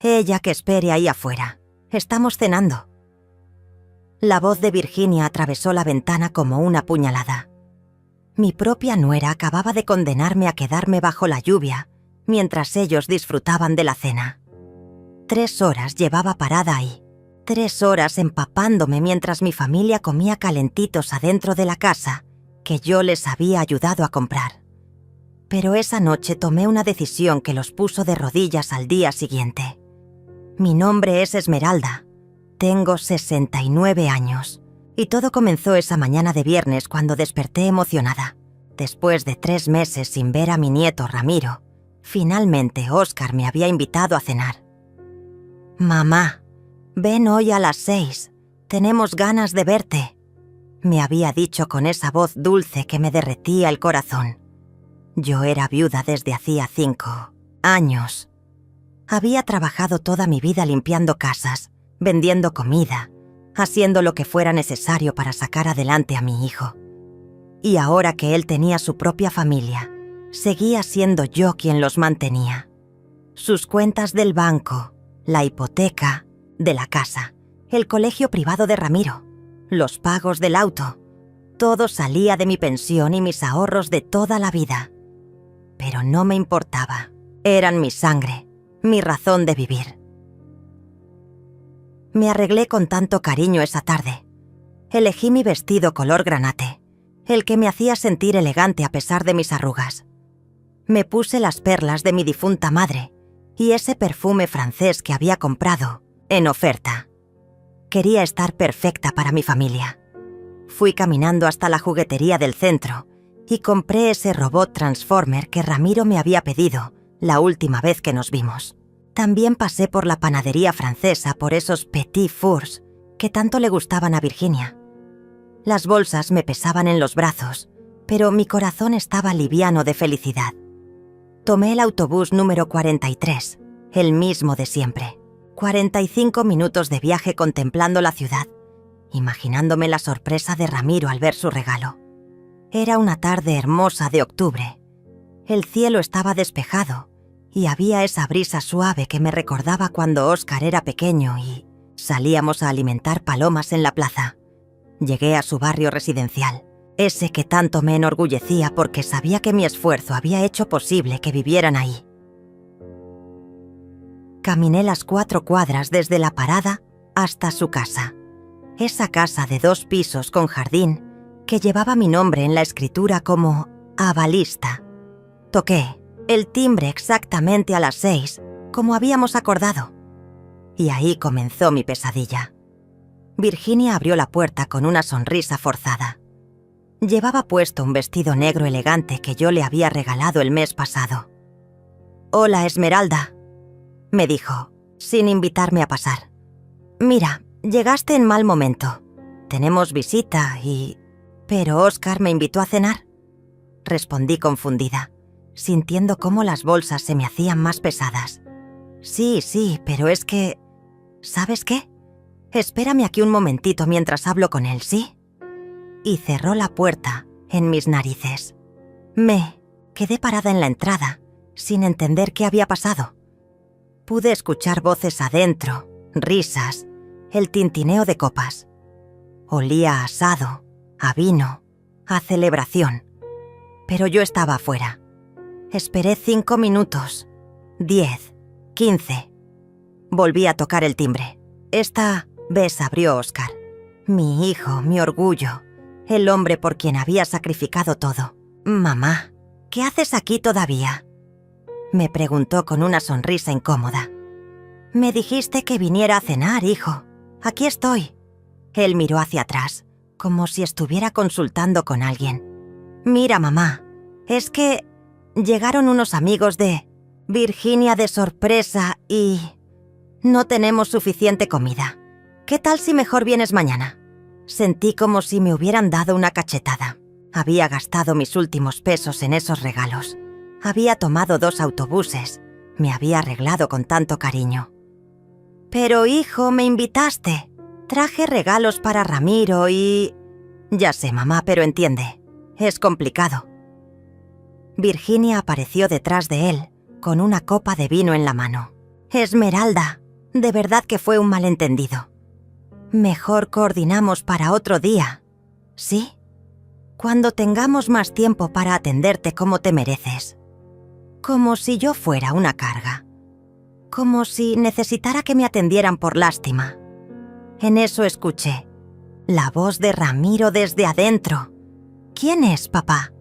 Ella que espere ahí afuera. Estamos cenando. La voz de Virginia atravesó la ventana como una puñalada. Mi propia nuera acababa de condenarme a quedarme bajo la lluvia mientras ellos disfrutaban de la cena. 3 horas llevaba parada ahí. 3 horas empapándome mientras mi familia comía calentitos adentro de la casa que yo les había ayudado a comprar. Pero esa noche tomé una decisión que los puso de rodillas al día siguiente. Mi nombre es Esmeralda. Tengo 69 años. Y todo comenzó esa mañana de viernes cuando desperté emocionada. Después de 3 meses sin ver a mi nieto Ramiro, finalmente Óscar me había invitado a cenar. «Mamá, ven hoy a las 6. Tenemos ganas de verte», me había dicho con esa voz dulce que me derretía el corazón. Yo era viuda desde hacía 5 años. Había trabajado toda mi vida limpiando casas, vendiendo comida, haciendo lo que fuera necesario para sacar adelante a mi hijo. Y ahora que él tenía su propia familia, seguía siendo yo quien los mantenía. Sus cuentas del banco, la hipoteca de la casa, el colegio privado de Ramiro, los pagos del auto, todo salía de mi pensión y mis ahorros de toda la vida. Pero no me importaba. Eran mi sangre, mi razón de vivir. Me arreglé con tanto cariño esa tarde. Elegí mi vestido color granate, el que me hacía sentir elegante a pesar de mis arrugas. Me puse las perlas de mi difunta madre y ese perfume francés que había comprado en oferta. Quería estar perfecta para mi familia. Fui caminando hasta la juguetería del centro y compré ese robot Transformer que Ramiro me había pedido la última vez que nos vimos. También pasé por la panadería francesa por esos petits fours que tanto le gustaban a Virginia. Las bolsas me pesaban en los brazos, pero mi corazón estaba liviano de felicidad. Tomé el autobús número 43, el mismo de siempre. 45 minutos de viaje contemplando la ciudad, imaginándome la sorpresa de Ramiro al ver su regalo. Era una tarde hermosa de octubre. El cielo estaba despejado y había esa brisa suave que me recordaba cuando Óscar era pequeño y salíamos a alimentar palomas en la plaza. Llegué a su barrio residencial, ese que tanto me enorgullecía porque sabía que mi esfuerzo había hecho posible que vivieran ahí. Caminé las 4 cuadras desde la parada hasta su casa. Esa casa de 2 pisos con jardín que llevaba mi nombre en la escritura como avalista. Toqué el timbre exactamente a las 6, como habíamos acordado. Y ahí comenzó mi pesadilla. Virginia abrió la puerta con una sonrisa forzada. Llevaba puesto un vestido negro elegante que yo le había regalado el mes pasado. «Hola, Esmeralda», me dijo, sin invitarme a pasar. «Mira, llegaste en mal momento. Tenemos visita y... ¿Pero Óscar me invitó a cenar?», respondí confundida, sintiendo cómo las bolsas se me hacían más pesadas. Sí, pero es que... ¿Sabes qué? Espérame aquí un momentito mientras hablo con él, ¿sí? Y cerró la puerta en mis narices. Me quedé parada en la entrada, sin entender qué había pasado. Pude escuchar voces adentro, risas, el tintineo de copas. Olía a asado, a vino, a celebración. Pero yo estaba afuera. Esperé 5 minutos, 10, 15. Volví a tocar el timbre. Esta vez abrió Óscar. Mi hijo, mi orgullo, el hombre por quien había sacrificado todo. «Mamá, ¿qué haces aquí todavía?», me preguntó con una sonrisa incómoda. «Me dijiste que viniera a cenar, hijo. Aquí estoy». Él miró hacia atrás, como si estuviera consultando con alguien. «Mira, mamá, es que llegaron unos amigos de Virginia de sorpresa y no tenemos suficiente comida. ¿Qué tal si mejor vienes mañana?». Sentí como si me hubieran dado una cachetada. Había gastado mis últimos pesos en esos regalos. Había tomado 2 autobuses. Me había arreglado con tanto cariño. «Pero, hijo, me invitaste. Traje regalos para Ramiro y...». «Ya sé, mamá, pero entiende. Es complicado». Virginia apareció detrás de él, con una copa de vino en la mano. Esmeralda, de verdad que fue un malentendido. Mejor coordinamos para otro día, ¿sí? Cuando tengamos más tiempo para atenderte como te mereces. Como si yo fuera una carga. Como si necesitara que me atendieran por lástima. En eso escuché la voz de Ramiro desde adentro. ¿Quién es, papá?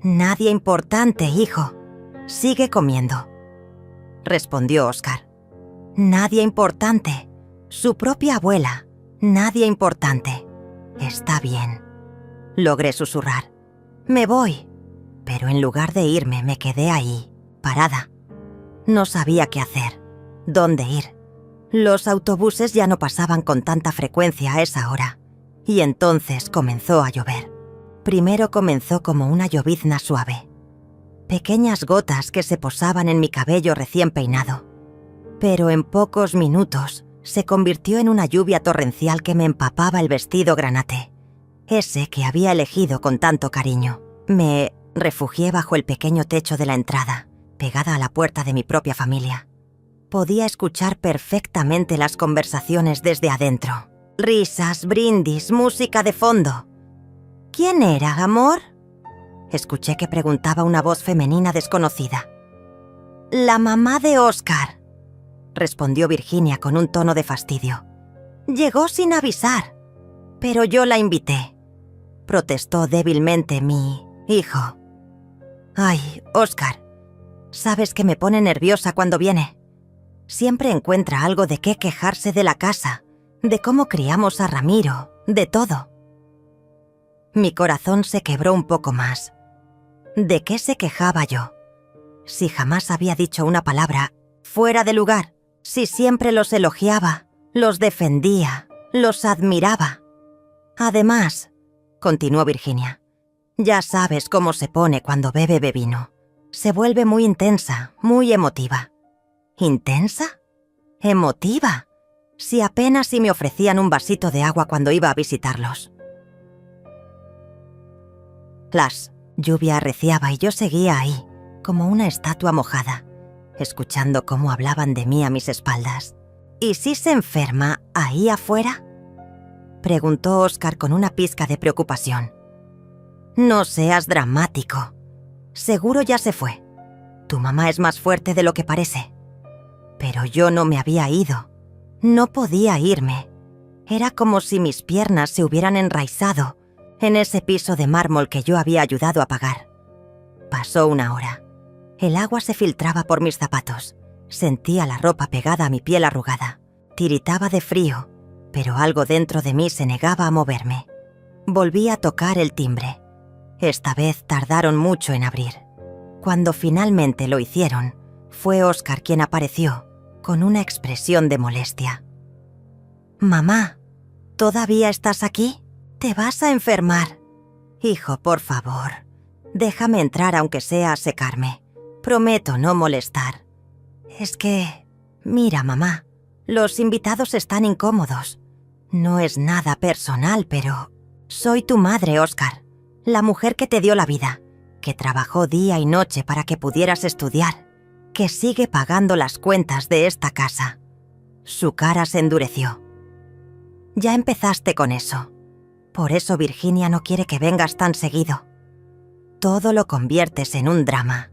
Nadie importante, hijo. Sigue comiendo, respondió Óscar. Nadie importante. Su propia abuela. Nadie importante. Está bien. Logré susurrar. Me voy. Pero en lugar de irme, me quedé ahí, parada. No sabía qué hacer, dónde ir. Los autobuses ya no pasaban con tanta frecuencia a esa hora. Y entonces comenzó a llover. Primero comenzó como una llovizna suave. Pequeñas gotas que se posaban en mi cabello recién peinado. Pero en pocos minutos se convirtió en una lluvia torrencial que me empapaba el vestido granate. Ese que había elegido con tanto cariño. Me refugié bajo el pequeño techo de la entrada, pegada a la puerta de mi propia familia. Podía escuchar perfectamente las conversaciones desde adentro. Risas, brindis, música de fondo. ¿Quién era, amor? Escuché que preguntaba una voz femenina desconocida. La mamá de Óscar, respondió Virginia con un tono de fastidio. Llegó sin avisar, pero yo la invité. Protestó débilmente mi hijo. Ay, Óscar, sabes que me pone nerviosa cuando viene. Siempre encuentra algo de qué quejarse de la casa, de cómo criamos a Ramiro, de todo. Mi corazón se quebró un poco más. ¿De qué se quejaba yo? Si jamás había dicho una palabra fuera de lugar, si siempre los elogiaba, los defendía, los admiraba. Además, continuó Virginia, ya sabes cómo se pone cuando bebe vino. Se vuelve muy intensa, muy emotiva. ¿Intensa? ¿Emotiva? Si apenas si me ofrecían un vasito de agua cuando iba a visitarlos. Lluvia arreciaba y yo seguía ahí, como una estatua mojada, escuchando cómo hablaban de mí a mis espaldas. ¿Y si se enferma ahí afuera?, preguntó Óscar con una pizca de preocupación. No seas dramático. Seguro ya se fue. Tu mamá es más fuerte de lo que parece. Pero yo no me había ido. No podía irme. Era como si mis piernas se hubieran enraizado en ese piso de mármol que yo había ayudado a pagar. Pasó una hora. El agua se filtraba por mis zapatos. Sentía la ropa pegada a mi piel arrugada. Tiritaba de frío, pero algo dentro de mí se negaba a moverme. Volví a tocar el timbre. Esta vez tardaron mucho en abrir. Cuando finalmente lo hicieron, fue Óscar quien apareció, con una expresión de molestia. «Mamá, ¿todavía estás aquí? ¿Te vas a enfermar? Hijo, por favor, déjame entrar aunque sea a secarme. Prometo no molestar. Es que, mira, mamá, los invitados están incómodos. No es nada personal, pero soy tu madre, Óscar, la mujer que te dio la vida, que trabajó día y noche para que pudieras estudiar, que sigue pagando las cuentas de esta casa». Su cara se endureció. «Ya empezaste con eso. Por eso Virginia no quiere que vengas tan seguido. Todo lo conviertes en un drama».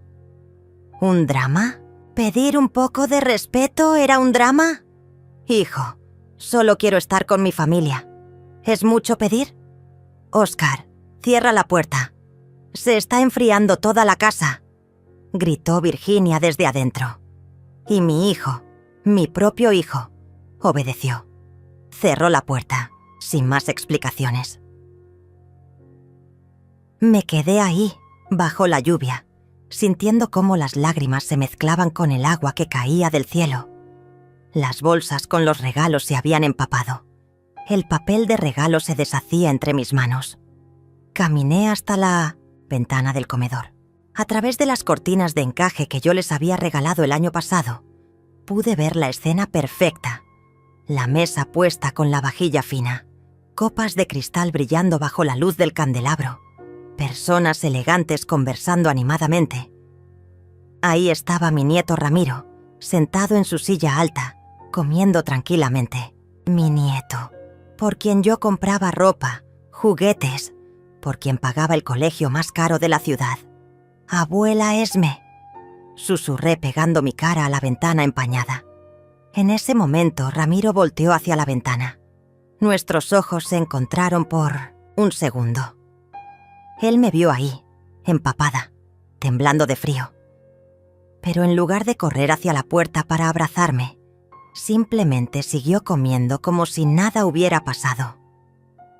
¿Un drama? ¿Pedir un poco de respeto era un drama? Hijo, solo quiero estar con mi familia. ¿Es mucho pedir? Óscar, cierra la puerta. Se está enfriando toda la casa, gritó Virginia desde adentro. Y mi hijo, mi propio hijo, obedeció. Cerró la puerta, sin más explicaciones. Me quedé ahí, bajo la lluvia, sintiendo cómo las lágrimas se mezclaban con el agua que caía del cielo. Las bolsas con los regalos se habían empapado. El papel de regalo se deshacía entre mis manos. Caminé hasta la ventana del comedor. A través de las cortinas de encaje que yo les había regalado el año pasado, pude ver la escena perfecta. La mesa puesta con la vajilla fina, copas de cristal brillando bajo la luz del candelabro, personas elegantes conversando animadamente. Ahí estaba mi nieto Ramiro, sentado en su silla alta, comiendo tranquilamente. Mi nieto, por quien yo compraba ropa, juguetes, por quien pagaba el colegio más caro de la ciudad. «Abuela Esme», susurré pegando mi cara a la ventana empañada. En ese momento, Ramiro volteó hacia la ventana. Nuestros ojos se encontraron por un segundo. Él me vio ahí, empapada, temblando de frío. Pero en lugar de correr hacia la puerta para abrazarme, simplemente siguió comiendo como si nada hubiera pasado.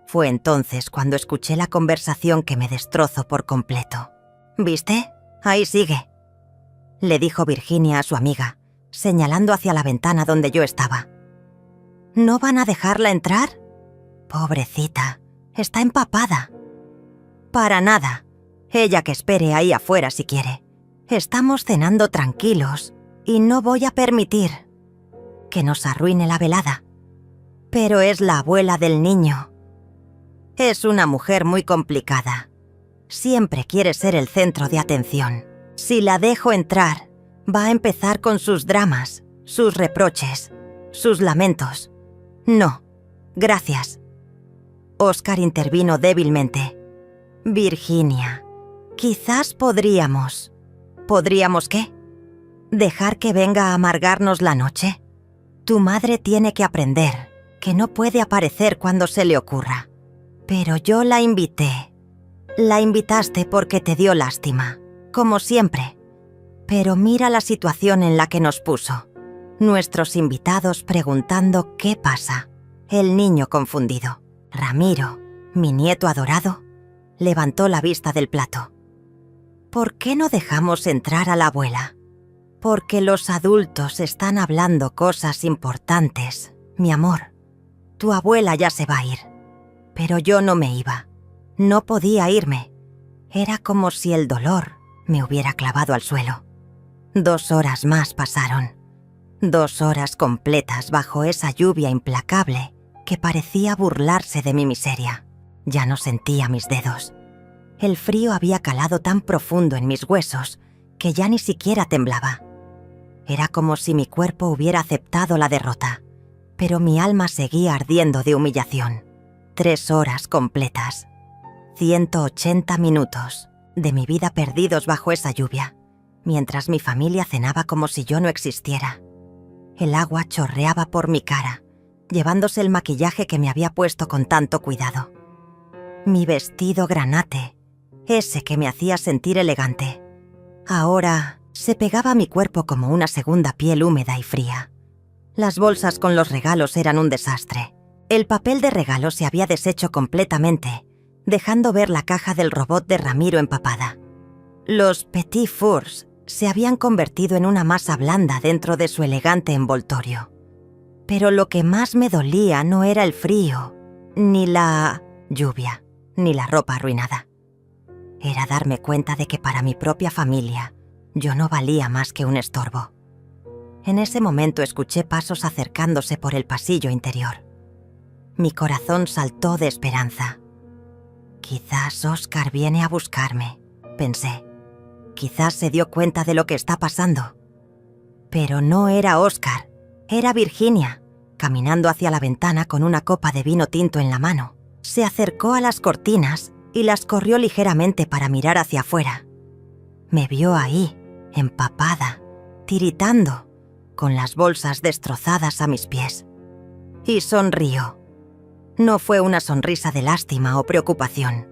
Fue entonces cuando escuché la conversación que me destrozó por completo. «¿Viste? Ahí sigue», le dijo Virginia a su amiga, señalando hacia la ventana donde yo estaba. «¿No van a dejarla entrar? Pobrecita, está empapada». «Para nada. Ella que espere ahí afuera si quiere. Estamos cenando tranquilos y no voy a permitir que nos arruine la velada. Pero es la abuela del niño. Es una mujer muy complicada. Siempre quiere ser el centro de atención. Si la dejo entrar, va a empezar con sus dramas, sus reproches, sus lamentos. No, gracias». Oscar intervino débilmente. «Virginia, quizás podríamos». ¿Podríamos qué? ¿Dejar que venga a amargarnos la noche? Tu madre tiene que aprender que no puede aparecer cuando se le ocurra. Pero yo la invité. La invitaste porque te dio lástima, como siempre. Pero mira la situación en la que nos puso. Nuestros invitados preguntando qué pasa. El niño confundido. Ramiro, mi nieto adorado, levantó la vista del plato. «¿Por qué no dejamos entrar a la abuela?» «Porque los adultos están hablando cosas importantes, mi amor. Tu abuela ya se va a ir». Pero yo no me iba. No podía irme. Era como si el dolor me hubiera clavado al suelo. 2 horas más pasaron. 2 horas completas bajo esa lluvia implacable que parecía burlarse de mi miseria. Ya no sentía mis dedos. El frío había calado tan profundo en mis huesos que ya ni siquiera temblaba. Era como si mi cuerpo hubiera aceptado la derrota, pero mi alma seguía ardiendo de humillación. 3 horas completas, 180 minutos de mi vida perdidos bajo esa lluvia, mientras mi familia cenaba como si yo no existiera. El agua chorreaba por mi cara, llevándose el maquillaje que me había puesto con tanto cuidado. Mi vestido granate, ese que me hacía sentir elegante, ahora se pegaba a mi cuerpo como una segunda piel húmeda y fría. Las bolsas con los regalos eran un desastre. El papel de regalo se había deshecho completamente, dejando ver la caja del robot de Ramiro empapada. Los Petit Fours se habían convertido en una masa blanda dentro de su elegante envoltorio. Pero lo que más me dolía no era el frío, ni la lluvia, ni la ropa arruinada. Era darme cuenta de que para mi propia familia yo no valía más que un estorbo. En ese momento escuché pasos acercándose por el pasillo interior. Mi corazón saltó de esperanza. Quizás Oscar viene a buscarme, pensé. Quizás se dio cuenta de lo que está pasando. Pero no era Oscar, era Virginia, caminando hacia la ventana con una copa de vino tinto en la mano. Se acercó a las cortinas y las corrió ligeramente para mirar hacia afuera. Me vio ahí, empapada, tiritando, con las bolsas destrozadas a mis pies. Y sonrió. No fue una sonrisa de lástima o preocupación.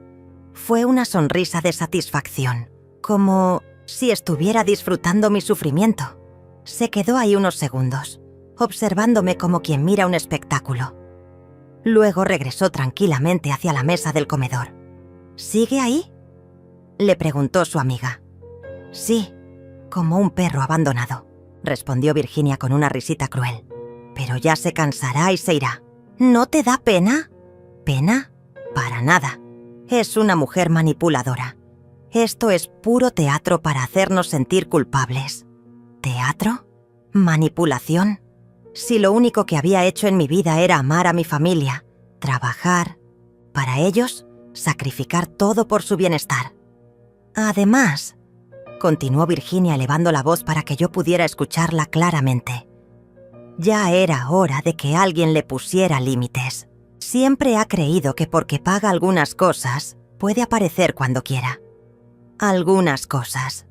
Fue una sonrisa de satisfacción, como si estuviera disfrutando mi sufrimiento. Se quedó ahí unos segundos, observándome como quien mira un espectáculo. Luego regresó tranquilamente hacia la mesa del comedor. ¿Sigue ahí?, le preguntó su amiga. Sí, como un perro abandonado, respondió Virginia con una risita cruel. Pero ya se cansará y se irá. ¿No te da pena? ¿Pena? Para nada. Es una mujer manipuladora. Esto es puro teatro para hacernos sentir culpables. ¿Teatro? ¿Manipulación? Si lo único que había hecho en mi vida era amar a mi familia, trabajar, para ellos, sacrificar todo por su bienestar. Además, continuó Virginia elevando la voz para que yo pudiera escucharla claramente. Ya era hora de que alguien le pusiera límites. Siempre ha creído que porque paga algunas cosas, puede aparecer cuando quiera. Algunas cosas.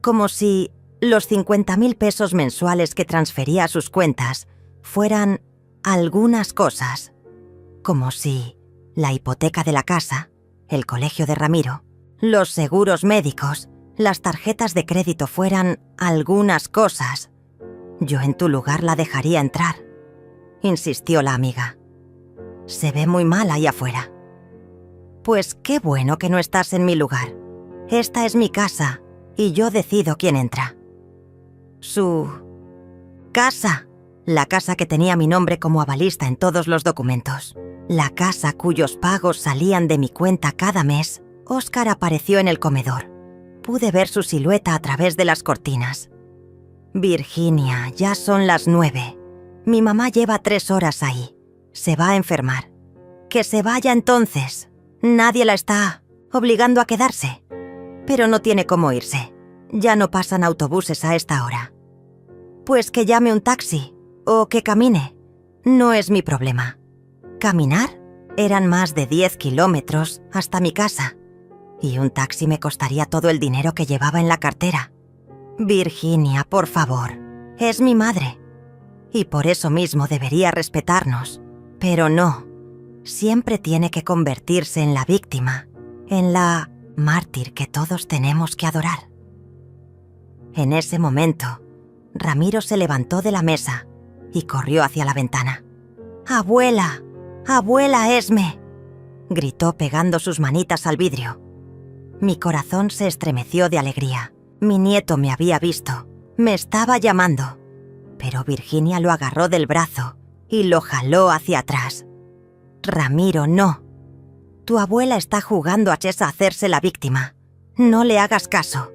Como si los 50.000 pesos mensuales que transfería a sus cuentas fueran algunas cosas. Como si la hipoteca de la casa, el colegio de Ramiro, los seguros médicos, las tarjetas de crédito fueran algunas cosas. Yo en tu lugar la dejaría entrar, insistió la amiga. Se ve muy mal ahí afuera. Pues qué bueno que no estás en mi lugar. Esta es mi casa y yo decido quién entra. Su casa, la casa que tenía mi nombre como avalista en todos los documentos. La casa cuyos pagos salían de mi cuenta cada mes. Óscar apareció en el comedor. Pude ver su silueta a través de las cortinas. Virginia, ya son las 9. Mi mamá lleva 3 horas ahí. Se va a enfermar. Que se vaya entonces. Nadie la está obligando a quedarse. Pero no tiene cómo irse. Ya no pasan autobuses a esta hora. Pues que llame un taxi o que camine. No es mi problema. ¿Caminar? Eran más de 10 kilómetros hasta mi casa. Y un taxi me costaría todo el dinero que llevaba en la cartera. Virginia, por favor, es mi madre. Y por eso mismo debería respetarnos. Pero no, siempre tiene que convertirse en la víctima, en la mártir que todos tenemos que adorar. En ese momento, Ramiro se levantó de la mesa y corrió hacia la ventana. ¡Abuela! ¡Abuela Esme!, gritó pegando sus manitas al vidrio. Mi corazón se estremeció de alegría. Mi nieto me había visto. Me estaba llamando. Pero Virginia lo agarró del brazo y lo jaló hacia atrás. Ramiro, no. Tu abuela está jugando a chess a hacerse la víctima. No le hagas caso.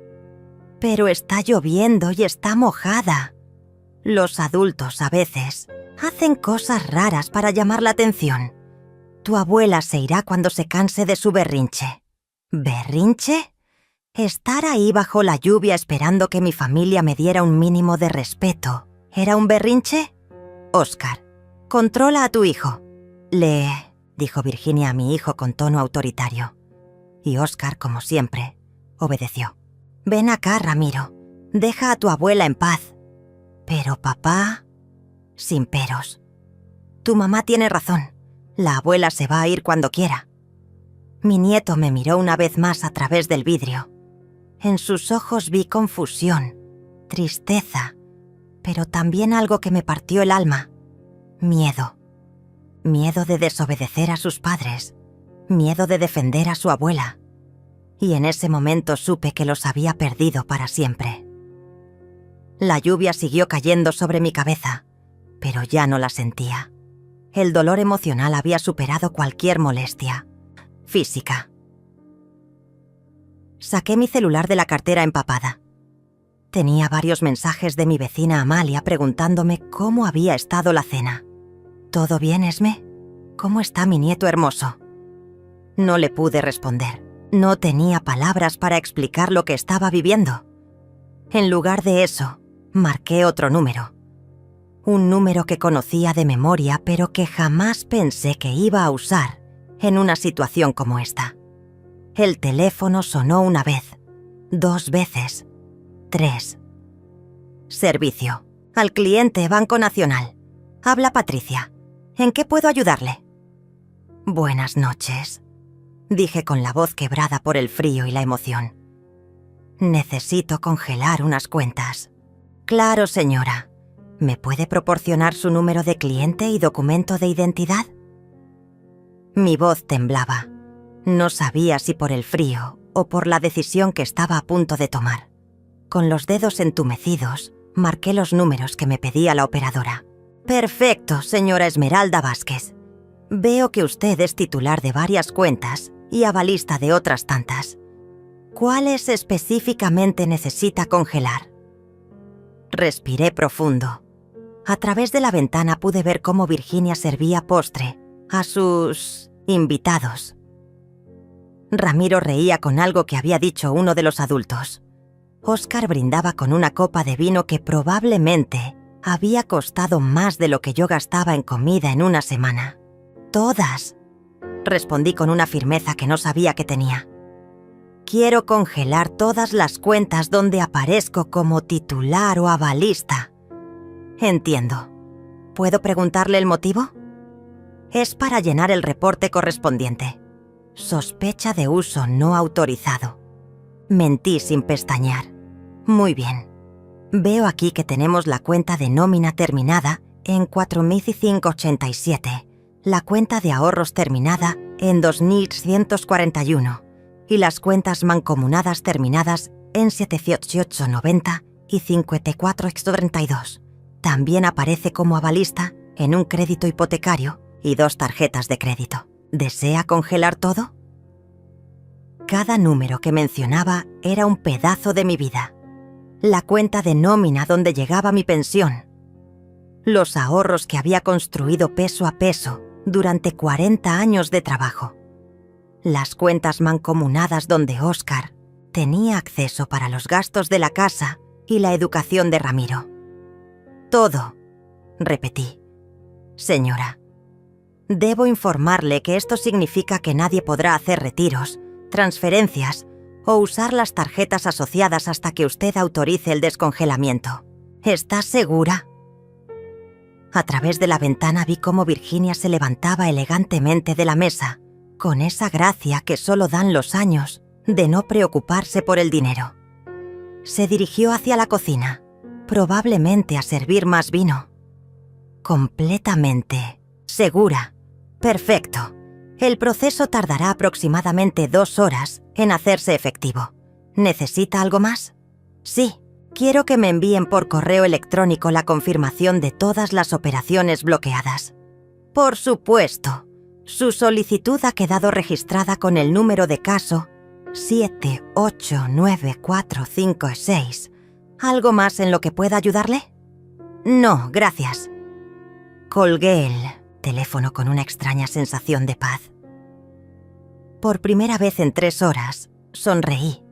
Pero está lloviendo y está mojada. Los adultos a veces hacen cosas raras para llamar la atención. Tu abuela se irá cuando se canse de su berrinche. ¿Berrinche? Estar ahí bajo la lluvia esperando que mi familia me diera un mínimo de respeto, ¿era un berrinche? Óscar, controla a tu hijo. Dijo Virginia a mi hijo con tono autoritario. Y Óscar, como siempre, obedeció. Ven acá, Ramiro. Deja a tu abuela en paz. Pero papá... Sin peros. Tu mamá tiene razón. La abuela se va a ir cuando quiera. Mi nieto me miró una vez más a través del vidrio. En sus ojos vi confusión, tristeza, pero también algo que me partió el alma. Miedo. Miedo de desobedecer a sus padres. Miedo de defender a su abuela. Y en ese momento supe que los había perdido para siempre. La lluvia siguió cayendo sobre mi cabeza, pero ya no la sentía. El dolor emocional había superado cualquier molestia física. Saqué mi celular de la cartera empapada. Tenía varios mensajes de mi vecina Amalia preguntándome cómo había estado la cena. ¿Todo bien, Esme? ¿Cómo está mi nieto hermoso? No le pude responder. No tenía palabras para explicar lo que estaba viviendo. En lugar de eso, marqué otro número. Un número que conocía de memoria, pero que jamás pensé que iba a usar en una situación como esta. El teléfono sonó una vez, 2 veces, 3. Servicio. Al cliente Banco Nacional. Habla Patricia. ¿En qué puedo ayudarle? Buenas noches, dije con la voz quebrada por el frío y la emoción. Necesito congelar unas cuentas. Claro, señora. ¿Me puede proporcionar su número de cliente y documento de identidad? Mi voz temblaba. No sabía si por el frío o por la decisión que estaba a punto de tomar. Con los dedos entumecidos, marqué los números que me pedía la operadora. Perfecto, señora Esmeralda Vázquez. Veo que usted es titular de varias cuentas y avalista de otras tantas. ¿Cuáles específicamente necesita congelar? Respiré profundo. A través de la ventana pude ver cómo Virginia servía postre a sus invitados. Ramiro reía con algo que había dicho uno de los adultos. Óscar brindaba con una copa de vino que probablemente había costado más de lo que yo gastaba en comida en una semana. «Todas», respondí con una firmeza que no sabía que tenía. «Quiero congelar todas las cuentas donde aparezco como titular o avalista». «Entiendo. ¿Puedo preguntarle el motivo?» «Es para llenar el reporte correspondiente. Sospecha de uso no autorizado». Mentí sin pestañear. «Muy bien. Veo aquí que tenemos la cuenta de nómina terminada en 4.587, la cuenta de ahorros terminada en 2.141 y las cuentas mancomunadas terminadas en 78890 y 5432. También aparece como avalista en un crédito hipotecario y 2 tarjetas de crédito. ¿Desea congelar todo?» Cada número que mencionaba era un pedazo de mi vida. La cuenta de nómina donde llegaba mi pensión. Los ahorros que había construido peso a peso durante 40 años de trabajo. Las cuentas mancomunadas donde Óscar tenía acceso para los gastos de la casa y la educación de Ramiro. «Todo», repetí. «Señora, debo informarle que esto significa que nadie podrá hacer retiros, transferencias o usar las tarjetas asociadas hasta que usted autorice el descongelamiento. ¿Está segura?» A través de la ventana vi cómo Virginia se levantaba elegantemente de la mesa, con esa gracia que solo dan los años de no preocuparse por el dinero. Se dirigió hacia la cocina, probablemente a servir más vino. «Completamente segura. Perfecto. El proceso tardará aproximadamente 2 horas en hacerse efectivo. ¿Necesita algo más?» «Sí. Quiero que me envíen por correo electrónico la confirmación de todas las operaciones bloqueadas». «Por supuesto. Su solicitud ha quedado registrada con el número de caso 789456. ¿Algo más en lo que pueda ayudarle?» «No, gracias». Colgué el teléfono con una extraña sensación de paz. Por primera vez en 3 horas, sonreí.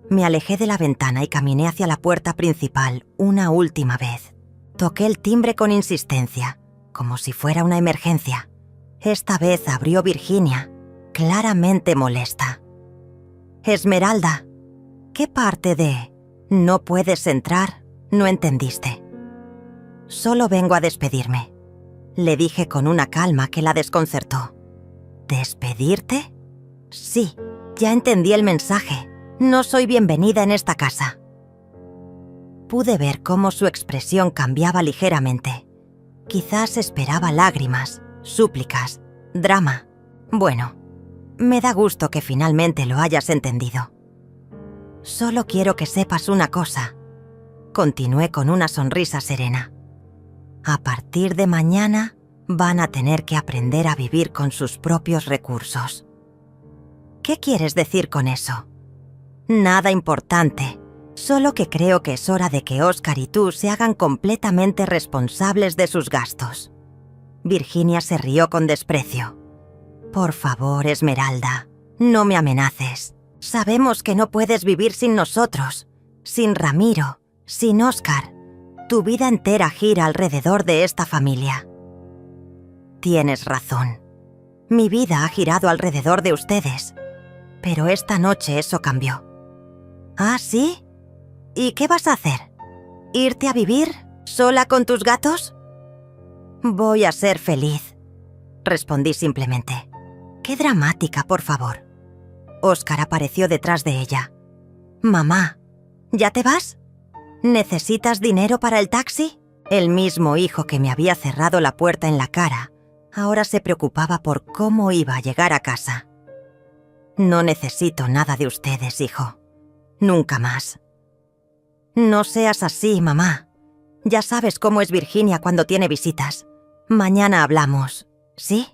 Me alejé de la ventana y caminé hacia la puerta principal una última vez. Toqué el timbre con insistencia, como si fuera una emergencia. Esta vez abrió Virginia, claramente molesta. «Esmeralda, ¿qué parte de no puedes entrar no entendiste?» «Solo vengo a despedirme», le dije con una calma que la desconcertó. «¿Despedirte?» «Sí, ya entendí el mensaje. No soy bienvenida en esta casa». Pude ver cómo su expresión cambiaba ligeramente. Quizás esperaba lágrimas, súplicas, drama. Bueno, me da gusto que finalmente lo hayas entendido. «Solo quiero que sepas una cosa», continué con una sonrisa serena. «A partir de mañana van a tener que aprender a vivir con sus propios recursos». «¿Qué quieres decir con eso?» «Nada importante, solo que creo que es hora de que Óscar y tú se hagan completamente responsables de sus gastos». Virginia se rió con desprecio. «Por favor, Esmeralda, no me amenaces. Sabemos que no puedes vivir sin nosotros, sin Ramiro, sin Óscar. Tu vida entera gira alrededor de esta familia». «Tienes razón. Mi vida ha girado alrededor de ustedes. Pero esta noche eso cambió». «¿Ah, sí? ¿Y qué vas a hacer? ¿Irte a vivir sola con tus gatos?» «Voy a ser feliz», respondí simplemente. «Qué dramática, por favor». Óscar apareció detrás de ella. «Mamá, ¿ya te vas? ¿Necesitas dinero para el taxi?» El mismo hijo que me había cerrado la puerta en la cara ahora se preocupaba por cómo iba a llegar a casa. «No necesito nada de ustedes, hijo. Nunca más». «No seas así, mamá. Ya sabes cómo es Virginia cuando tiene visitas. Mañana hablamos, ¿sí?»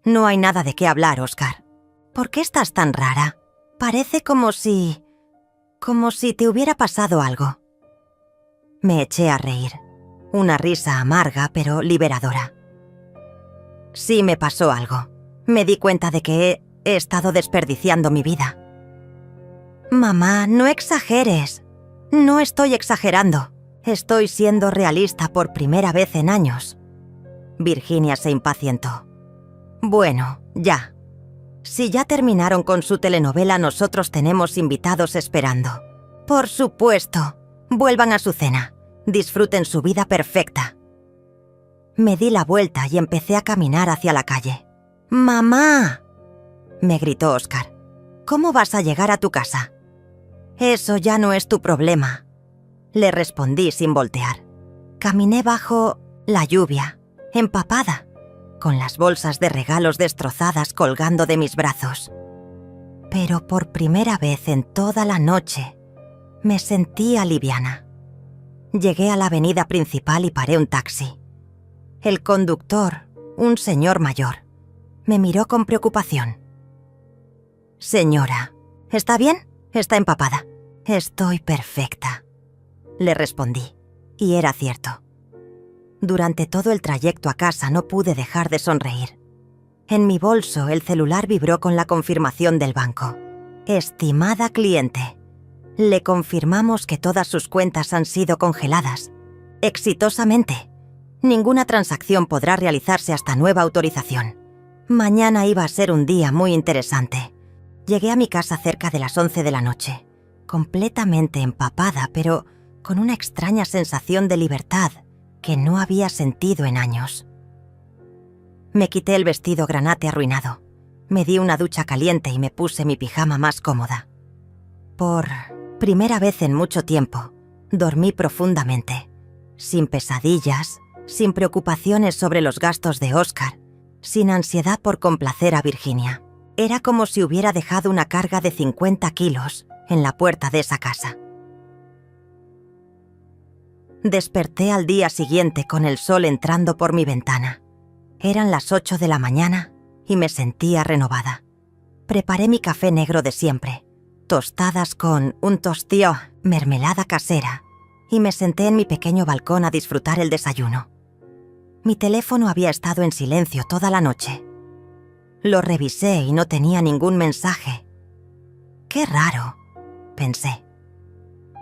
«No hay nada de qué hablar, Óscar. ¿Por qué estás tan rara? Parece como si te hubiera pasado algo». Me eché a reír. Una risa amarga pero liberadora. «Sí me pasó algo. Me di cuenta de que he estado desperdiciando mi vida». Mamá, no exageres. No estoy exagerando. Estoy siendo realista por primera vez en años. Virginia se impacientó. Bueno, ya. Si ya terminaron con su telenovela, nosotros tenemos invitados esperando. Por supuesto. Vuelvan a su cena. Disfruten su vida perfecta. Me di la vuelta y empecé a caminar hacia la calle. ¡Mamá!, me gritó Óscar. ¿Cómo vas a llegar a tu casa? Eso ya no es tu problema, le respondí sin voltear. Caminé bajo la lluvia, empapada, con las bolsas de regalos destrozadas colgando de mis brazos. Pero por primera vez en toda la noche, me sentí aliviana. Llegué a la avenida principal y paré un taxi. El conductor, un señor mayor, me miró con preocupación. Señora, ¿está bien? Está empapada. Estoy perfecta, le respondí, y era cierto. Durante todo el trayecto a casa no pude dejar de sonreír. En mi bolso el celular vibró con la confirmación del banco. Estimada cliente, le confirmamos que todas sus cuentas han sido congeladas. Exitosamente. Ninguna transacción podrá realizarse hasta nueva autorización. Mañana iba a ser un día muy interesante. Llegué a mi casa cerca de las 11 de la noche, completamente empapada, pero con una extraña sensación de libertad que no había sentido en años. Me quité el vestido granate arruinado, me di una ducha caliente y me puse mi pijama más cómoda. Por primera vez en mucho tiempo, dormí profundamente, sin pesadillas, sin preocupaciones sobre los gastos de Óscar, sin ansiedad por complacer a Virginia. Era como si hubiera dejado una carga de 50 kilos en la puerta de esa casa. Desperté al día siguiente con el sol entrando por mi ventana. Eran las 8 de la mañana y me sentía renovada. Preparé mi café negro de siempre, tostadas con un tostío, mermelada casera, y me senté en mi pequeño balcón a disfrutar el desayuno. Mi teléfono había estado en silencio toda la noche. Lo revisé y no tenía ningún mensaje. Qué raro, pensé.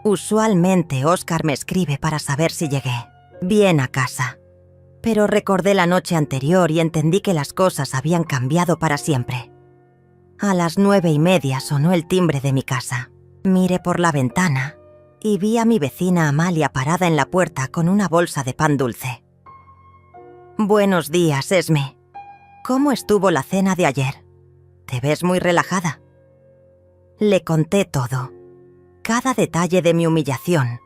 Usualmente Óscar me escribe para saber si llegué bien a casa. Pero recordé la noche anterior y entendí que las cosas habían cambiado para siempre. A las 9:30 sonó el timbre de mi casa. Miré por la ventana y vi a mi vecina Amalia parada en la puerta con una bolsa de pan dulce. Buenos días, Esme. ¿Cómo estuvo la cena de ayer? ¿Te ves muy relajada? Le conté todo. Cada detalle de mi humillación,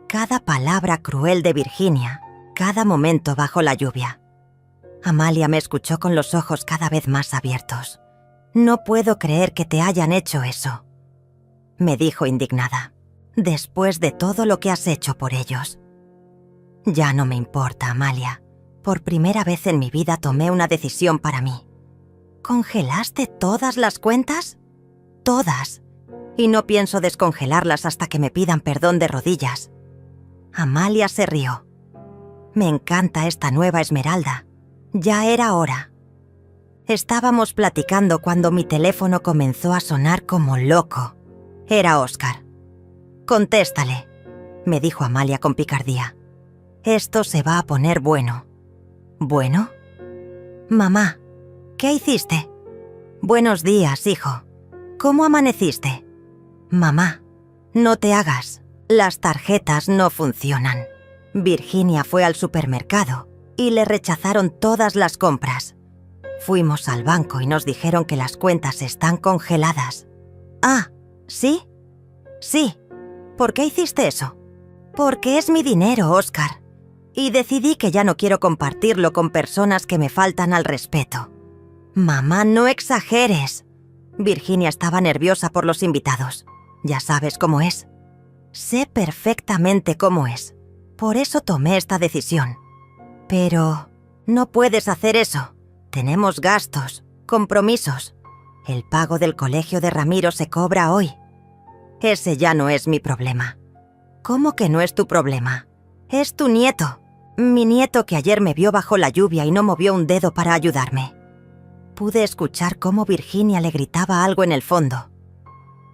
cada palabra cruel de Virginia, cada momento bajo la lluvia. Amalia me escuchó con los ojos cada vez más abiertos. No puedo creer que te hayan hecho eso, me dijo indignada, después de todo lo que has hecho por ellos. Ya no me importa, Amalia. Por primera vez en mi vida tomé una decisión para mí. ¿Congelaste todas las cuentas? Todas. Y no pienso descongelarlas hasta que me pidan perdón de rodillas. Amalia se rió. Me encanta esta nueva Esmeralda. Ya era hora. Estábamos platicando cuando mi teléfono comenzó a sonar como loco. Era Óscar. Contéstale, me dijo Amalia con picardía. Esto se va a poner bueno. ¿Bueno? Mamá, ¿qué hiciste? Buenos días, hijo. ¿Cómo amaneciste? Mamá, no te hagas. Las tarjetas no funcionan. Virginia fue al supermercado y le rechazaron todas las compras. Fuimos al banco y nos dijeron que las cuentas están congeladas. Ah, ¿sí? Sí. ¿Por qué hiciste eso? Porque es mi dinero, Óscar. Y decidí que ya no quiero compartirlo con personas que me faltan al respeto. Mamá, no exageres. Virginia estaba nerviosa por los invitados. Ya sabes cómo es. Sé perfectamente cómo es. Por eso tomé esta decisión. Pero no puedes hacer eso. Tenemos gastos, compromisos. El pago del colegio de Ramiro se cobra hoy. Ese ya no es mi problema. ¿Cómo que no es tu problema? Es tu nieto. Mi nieto que ayer me vio bajo la lluvia y no movió un dedo para ayudarme. Pude escuchar cómo Virginia le gritaba algo en el fondo.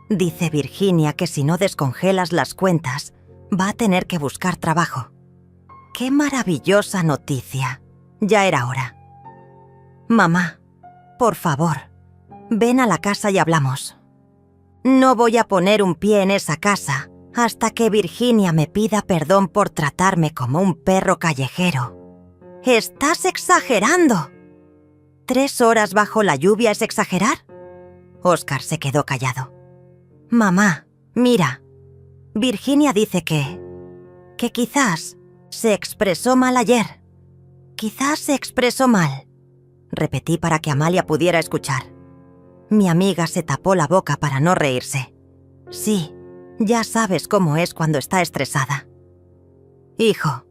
Dice Virginia que si no descongelas las cuentas, va a tener que buscar trabajo. ¡Qué maravillosa noticia! Ya era hora. Mamá, por favor, ven a la casa y hablamos. No voy a poner un pie en esa casa hasta que Virginia me pida perdón por tratarme como un perro callejero. ¡Estás exagerando! ¿3 horas bajo la lluvia es exagerar? Oscar se quedó callado. Mamá, mira. Virginia dice que quizás se expresó mal ayer. Quizás se expresó mal. Repetí para que Amalia pudiera escuchar. Mi amiga se tapó la boca para no reírse. Sí, ya sabes cómo es cuando está estresada. Hijo,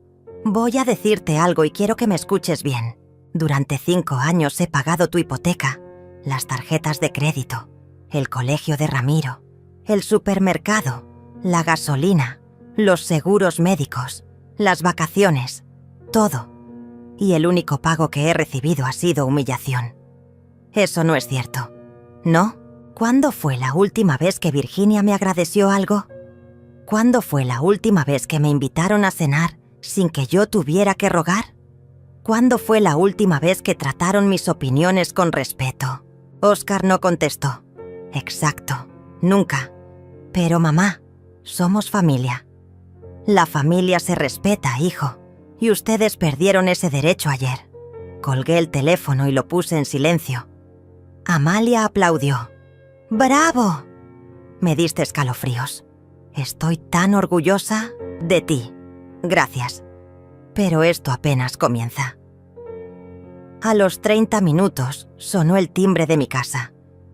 voy a decirte algo y quiero que me escuches bien. Durante 5 años he pagado tu hipoteca, las tarjetas de crédito, el colegio de Ramiro, el supermercado, la gasolina, los seguros médicos, las vacaciones, todo. Y el único pago que he recibido ha sido humillación. Eso no es cierto, ¿no? ¿Cuándo fue la última vez que Virginia me agradeció algo? ¿Cuándo fue la última vez que me invitaron a cenar sin que yo tuviera que rogar? ¿Cuándo fue la última vez que trataron mis opiniones con respeto? Oscar no contestó. Exacto, nunca. Pero mamá, somos familia. La familia se respeta, hijo, y ustedes perdieron ese derecho ayer. Colgué el teléfono y lo puse en silencio. Amalia aplaudió. ¡Bravo! Me diste escalofríos. Estoy tan orgullosa de ti. Gracias. Pero esto apenas comienza. A los 30 minutos sonó el timbre de mi casa.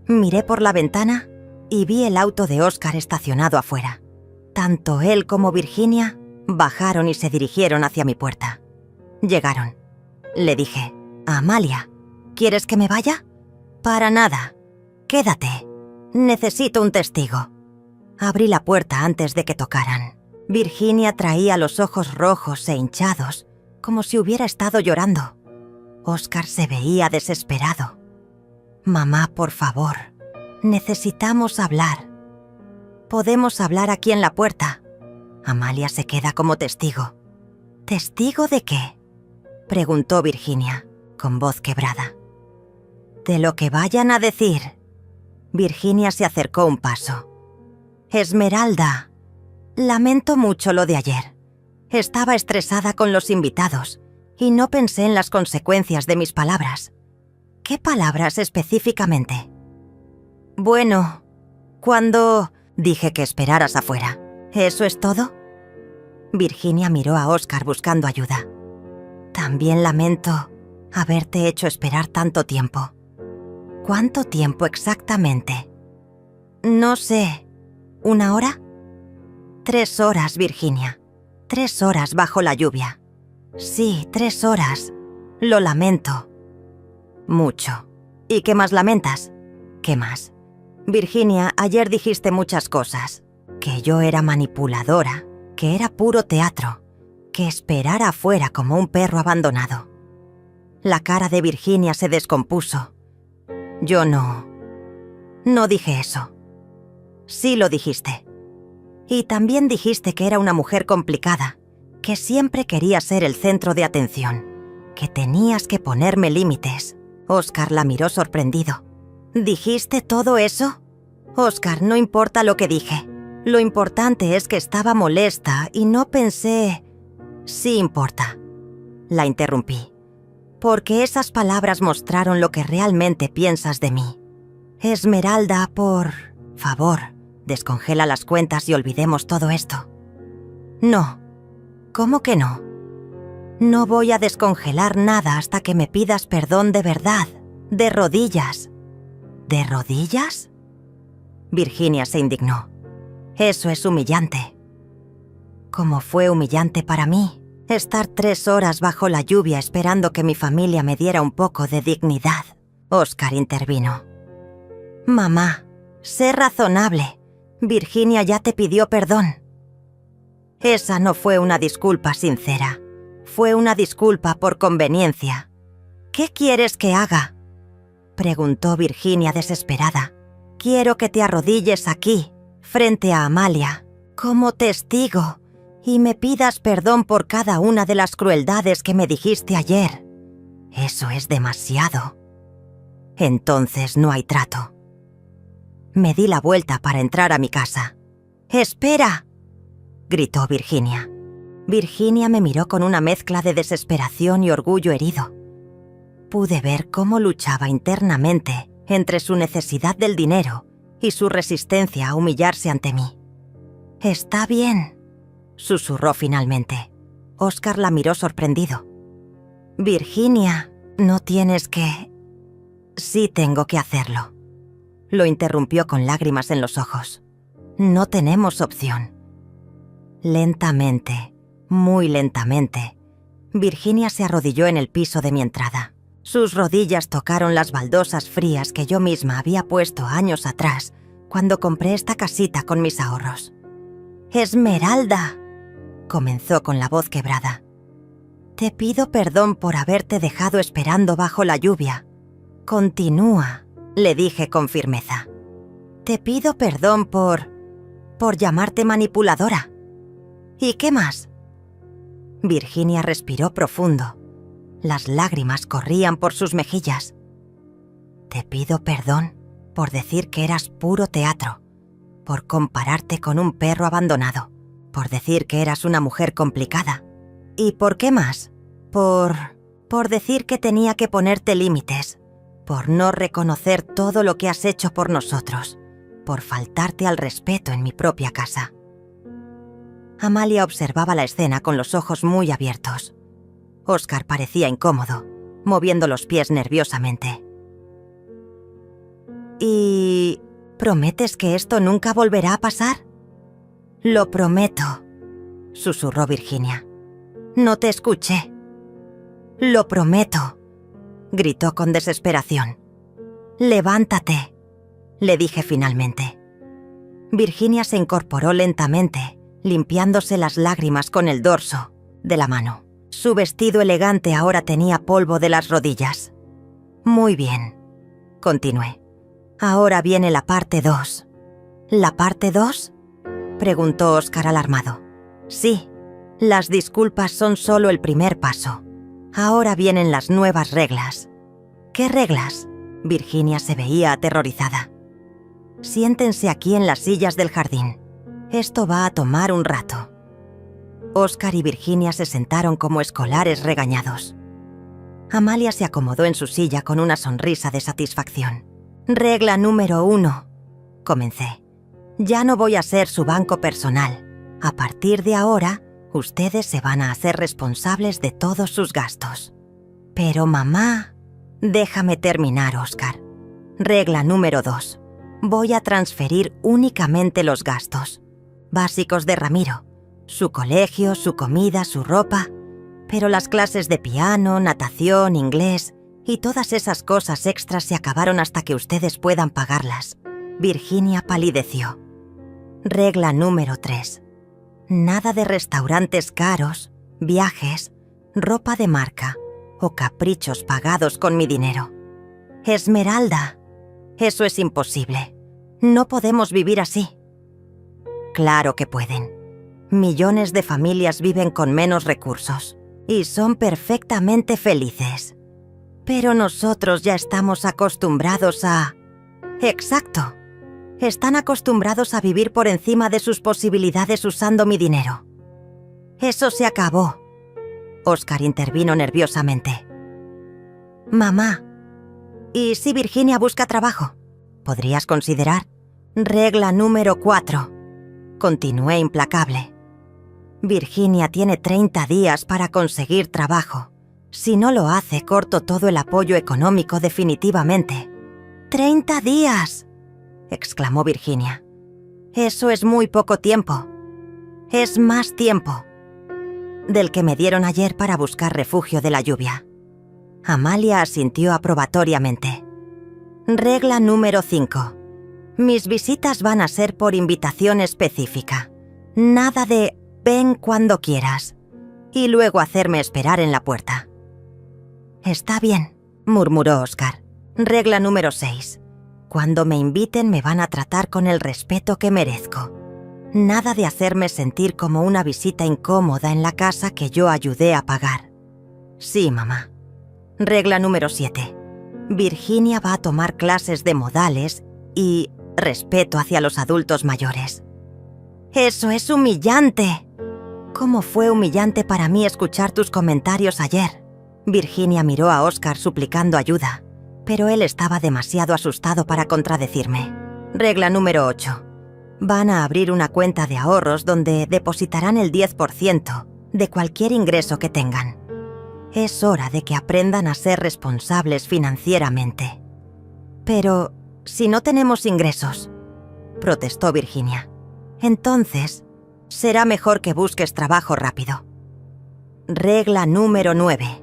Miré por la ventana y vi el auto de Oscar estacionado afuera. Tanto él como Virginia bajaron y se dirigieron hacia mi puerta. Llegaron. Le dije, Amalia, ¿quieres que me vaya? Para nada. Quédate. Necesito un testigo. Abrí la puerta antes de que tocaran. Virginia traía los ojos rojos e hinchados, como si hubiera estado llorando. Oscar se veía desesperado. Mamá, por favor, necesitamos hablar. Podemos hablar aquí en la puerta. Amalia se queda como testigo. ¿Testigo de qué?, preguntó Virginia, con voz quebrada. De lo que vayan a decir. Virginia se acercó un paso. Esmeralda, lamento mucho lo de ayer. Estaba estresada con los invitados y no pensé en las consecuencias de mis palabras. ¿Qué palabras específicamente? Bueno, cuando dije que esperaras afuera. ¿Eso es todo? Virginia miró a Oscar buscando ayuda. También lamento haberte hecho esperar tanto tiempo. ¿Cuánto tiempo exactamente? No sé. ¿1 hora? 3 horas, Virginia. 3 horas bajo la lluvia. Sí, 3 horas. Lo lamento. Mucho. ¿Y qué más lamentas? ¿Qué más? Virginia, ayer dijiste muchas cosas. Que yo era manipuladora, que era puro teatro, que esperara afuera como un perro abandonado. La cara de Virginia se descompuso. Yo no dije eso. Sí lo dijiste. Y también dijiste que era una mujer complicada, que siempre quería ser el centro de atención, que tenías que ponerme límites. Oscar la miró sorprendido. ¿Dijiste todo eso? Oscar, no importa lo que dije. Lo importante es que estaba molesta y no pensé... Sí importa. La interrumpí. Porque esas palabras mostraron lo que realmente piensas de mí. Esmeralda, por favor, descongela las cuentas y olvidemos todo esto. No. ¿Cómo que no? No voy a descongelar nada hasta que me pidas perdón de verdad, de rodillas. ¿De rodillas? Virginia se indignó. Eso es humillante. Como fue humillante para mí estar 3 horas bajo la lluvia esperando que mi familia me diera un poco de dignidad. Oscar intervino. Mamá, sé razonable. Virginia ya te pidió perdón. Esa no fue una disculpa sincera. Fue una disculpa por conveniencia. ¿Qué quieres que haga?, preguntó Virginia desesperada. Quiero que te arrodilles aquí, frente a Amalia, como testigo, y me pidas perdón por cada una de las crueldades que me dijiste ayer. Eso es demasiado. Entonces no hay trato. Me di la vuelta para entrar a mi casa. ¡Espera!, gritó Virginia. Virginia me miró con una mezcla de desesperación y orgullo herido. Pude ver cómo luchaba internamente entre su necesidad del dinero y su resistencia a humillarse ante mí. «Está bien», susurró finalmente. Oscar la miró sorprendido. «Virginia, no tienes que...» «Sí tengo que hacerlo», lo interrumpió con lágrimas en los ojos. «No tenemos opción». Lentamente, muy lentamente, Virginia se arrodilló en el piso de mi entrada. Sus rodillas tocaron las baldosas frías que yo misma había puesto años atrás cuando compré esta casita con mis ahorros. «Esmeralda», comenzó con la voz quebrada. «Te pido perdón por haberte dejado esperando bajo la lluvia. Continúa», le dije con firmeza. «Te pido perdón por llamarte manipuladora. ¿Y qué más?» Virginia respiró profundo. Las lágrimas corrían por sus mejillas. «Te pido perdón por decir que eras puro teatro, por compararte con un perro abandonado, por decir que eras una mujer complicada. ¿Y por qué más? Por decir que tenía que ponerte límites, por no reconocer todo lo que has hecho por nosotros, por faltarte al respeto en mi propia casa». Amalia observaba la escena con los ojos muy abiertos. Oscar parecía incómodo, moviendo los pies nerviosamente. «¿Y prometes que esto nunca volverá a pasar?» «Lo prometo», susurró Virginia. «No te escuché». «Lo prometo», gritó con desesperación. «Levántate», le dije finalmente. Virginia se incorporó lentamente, limpiándose las lágrimas con el dorso de la mano. Su vestido elegante ahora tenía polvo de las rodillas. «Muy bien», continué. «Ahora viene la parte 2. ¿La parte 2? Preguntó Oscar alarmado. «Sí, las disculpas son solo el primer paso. Ahora vienen las nuevas reglas». «¿Qué reglas?». Virginia se veía aterrorizada. «Siéntense aquí en las sillas del jardín. Esto va a tomar un rato». Oscar y Virginia se sentaron como escolares regañados. Amalia se acomodó en su silla con una sonrisa de satisfacción. «Regla número 1», comencé. «Ya no voy a ser su banco personal. A partir de ahora, ustedes se van a hacer responsables de todos sus gastos». «Pero mamá...» «Déjame terminar, Oscar. Regla número 2. Voy a transferir únicamente los gastos básicos de Ramiro. Su colegio, su comida, su ropa, pero las clases de piano, natación, inglés y todas esas cosas extras se acabaron hasta que ustedes puedan pagarlas». Virginia palideció. Regla número 3. Nada de restaurantes caros, viajes, ropa de marca o caprichos pagados con mi dinero. «Esmeralda, eso es imposible. No podemos vivir así». «Claro que pueden. Millones de familias viven con menos recursos y son perfectamente felices. Pero nosotros ya estamos acostumbrados a...». «Exacto. Están acostumbrados a vivir por encima de sus posibilidades usando mi dinero». «Eso se acabó». Oscar intervino nerviosamente. «Mamá, ¿y si Virginia busca trabajo? ¿Podrías considerar?» Regla número 4. Continué implacable. «Virginia tiene 30 días para conseguir trabajo. Si no lo hace, corto todo el apoyo económico definitivamente». «¡30 días!», exclamó Virginia. «Eso es muy poco tiempo. Es más tiempo del que me dieron ayer para buscar refugio de la lluvia». Amalia asintió aprobatoriamente. Regla número 5. Mis visitas van a ser por invitación específica. Nada de «ven cuando quieras» y luego hacerme esperar en la puerta. «Está bien», murmuró Oscar. Regla número 6. Cuando me inviten me van a tratar con el respeto que merezco. Nada de hacerme sentir como una visita incómoda en la casa que yo ayudé a pagar. Sí, mamá. Regla número 7. Virginia va a tomar clases de modales y respeto hacia los adultos mayores. ¡Eso es humillante! ¿Cómo fue humillante para mí escuchar tus comentarios ayer? Virginia miró a Oscar suplicando ayuda, pero él estaba demasiado asustado para contradecirme. Regla número 8. Van a abrir una cuenta de ahorros donde depositarán el 10% de cualquier ingreso que tengan. Es hora de que aprendan a ser responsables financieramente. Pero, si no tenemos ingresos, protestó Virginia, entonces será mejor que busques trabajo rápido. Regla número 9.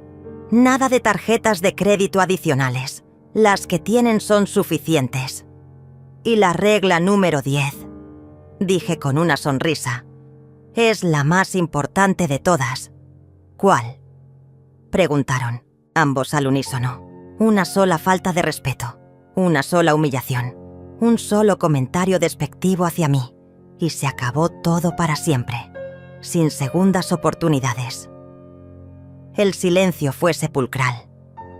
Nada de tarjetas de crédito adicionales. Las que tienen son suficientes. Y la regla número 10, dije con una sonrisa, es la más importante de todas. ¿Cuál? Preguntaron, ambos al unísono. Una sola falta de respeto, una sola humillación, un solo comentario despectivo hacia mí, y se acabó todo para siempre, sin segundas oportunidades. El silencio fue sepulcral.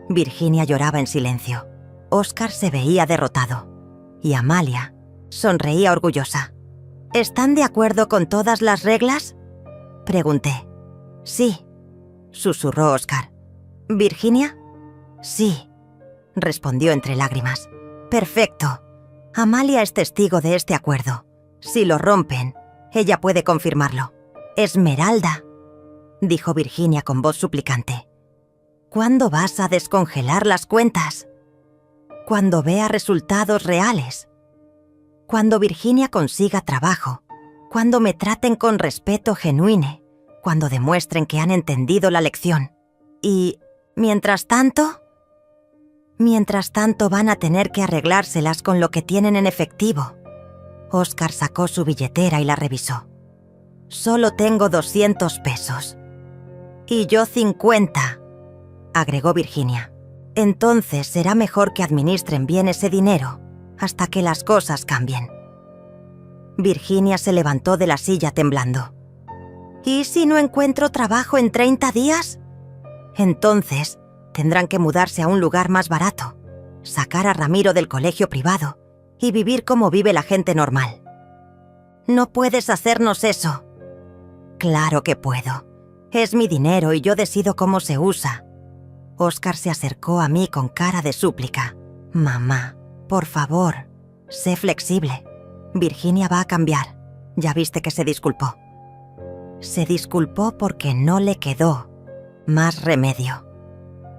Virginia lloraba en silencio. Oscar se veía derrotado. Y Amalia sonreía orgullosa. ¿Están de acuerdo con todas las reglas?, pregunté. Sí, susurró Oscar. ¿Virginia? Sí, respondió entre lágrimas. Perfecto. Amalia es testigo de este acuerdo. Si lo rompen, ella puede confirmarlo. Esmeralda, dijo Virginia con voz suplicante. ¿Cuándo vas a descongelar las cuentas? Cuando vea resultados reales. Cuando Virginia consiga trabajo. Cuando me traten con respeto genuino. Cuando demuestren que han entendido la lección. Y, mientras tanto van a tener que arreglárselas con lo que tienen en efectivo. Oscar sacó su billetera y la revisó. Solo tengo 200 pesos. Y yo 50, agregó Virginia. Entonces será mejor que administren bien ese dinero hasta que las cosas cambien. Virginia se levantó de la silla temblando. ¿Y si no encuentro trabajo en 30 días? Entonces tendrán que mudarse a un lugar más barato, sacar a Ramiro del colegio privado y vivir como vive la gente normal. No puedes hacernos eso. Claro que puedo. Es mi dinero y yo decido cómo se usa. Oscar se acercó a mí con cara de súplica. Mamá, por favor, sé flexible. Virginia va a cambiar. Ya viste que se disculpó. Se disculpó porque no le quedó más remedio.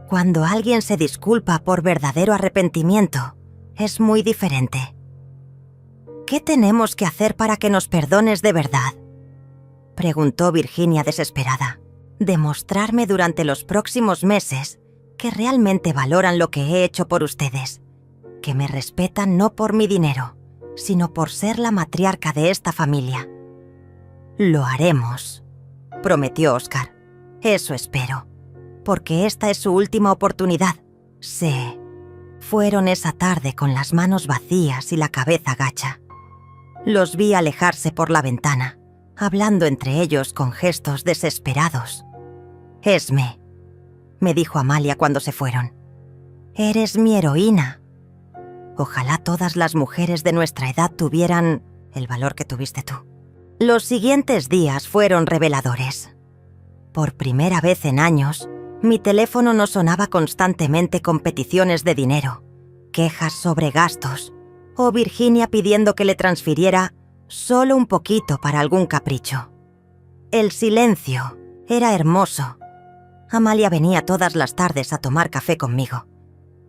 Cuando alguien se disculpa por verdadero arrepentimiento, es muy diferente. ¿Qué tenemos que hacer para que nos perdones de verdad?, preguntó Virginia desesperada. Demostrarme durante los próximos meses que realmente valoran lo que he hecho por ustedes, que me respetan no por mi dinero, sino por ser la matriarca de esta familia. Lo haremos, prometió Oscar. Eso espero, porque esta es su última oportunidad. Se fueron esa tarde con las manos vacías y la cabeza gacha. Los vi alejarse por la ventana, hablando entre ellos con gestos desesperados. Esme, me dijo Amalia cuando se fueron. Eres mi heroína. Ojalá todas las mujeres de nuestra edad tuvieran el valor que tuviste tú. Los siguientes días fueron reveladores. Por primera vez en años, mi teléfono no sonaba constantemente con peticiones de dinero, quejas sobre gastos, o Virginia pidiendo que le transfiriera solo un poquito para algún capricho. El silencio era hermoso. Amalia venía todas las tardes a tomar café conmigo.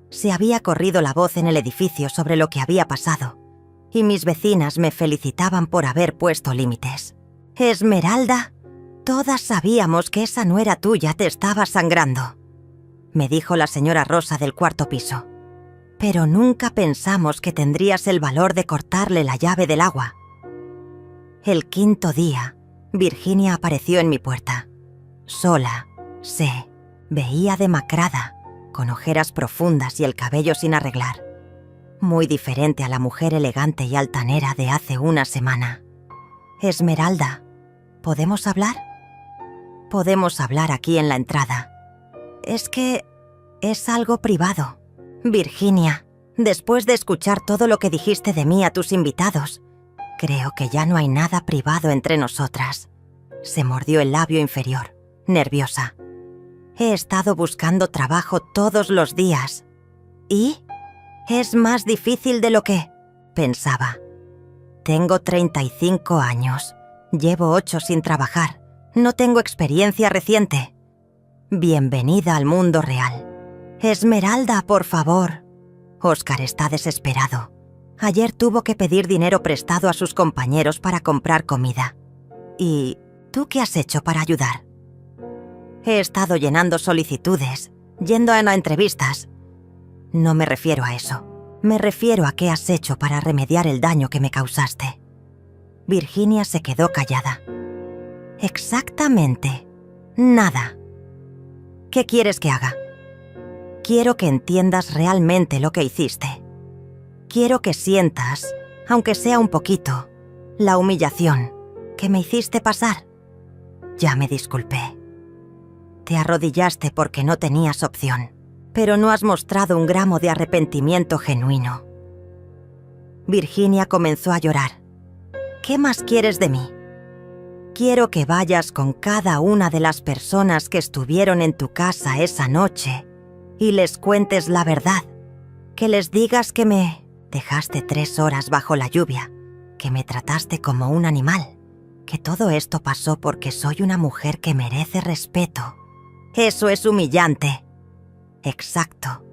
Se había corrido la voz en el edificio sobre lo que había pasado, y mis vecinas me felicitaban por haber puesto límites. Esmeralda, todas sabíamos que esa nuera tuya te estaba sangrando, me dijo la señora Rosa del cuarto piso. Pero nunca pensamos que tendrías el valor de cortarle la llave del agua. El quinto día, Virginia apareció en mi puerta. Sola, se veía demacrada, con ojeras profundas y el cabello sin arreglar. muy diferente a la mujer elegante y altanera de hace una semana. Esmeralda, ¿podemos hablar? Podemos hablar aquí en la entrada. Es que es algo privado. Virginia, después de escuchar todo lo que dijiste de mí a tus invitados, creo que ya no hay nada privado entre nosotras. Se mordió el labio inferior, nerviosa. He estado buscando trabajo todos los días. ¿Y? Es más difícil de lo que pensaba. Tengo 35 años. Llevo 8 sin trabajar. No tengo experiencia reciente. Bienvenida al mundo real. Esmeralda, por favor. Óscar está desesperado. Ayer tuvo que pedir dinero prestado a sus compañeros para comprar comida. ¿Y tú qué has hecho para ayudar? He estado llenando solicitudes, yendo a entrevistas. No me refiero a eso. Me refiero a qué has hecho para remediar el daño que me causaste. Virginia se quedó callada. Exactamente. Nada. ¿Qué quieres que haga? Quiero que entiendas realmente lo que hiciste. Quiero que sientas, aunque sea un poquito, la humillación que me hiciste pasar. Ya me disculpé. Te arrodillaste porque no tenías opción, pero no has mostrado un gramo de arrepentimiento genuino. Virginia comenzó a llorar. ¿Qué más quieres de mí? Quiero que vayas con cada una de las personas que estuvieron en tu casa esa noche y les cuentes la verdad. Que les digas que me dejaste 3 horas bajo la lluvia, que me trataste como un animal, que todo esto pasó porque soy una mujer que merece respeto. Eso es humillante. Exacto.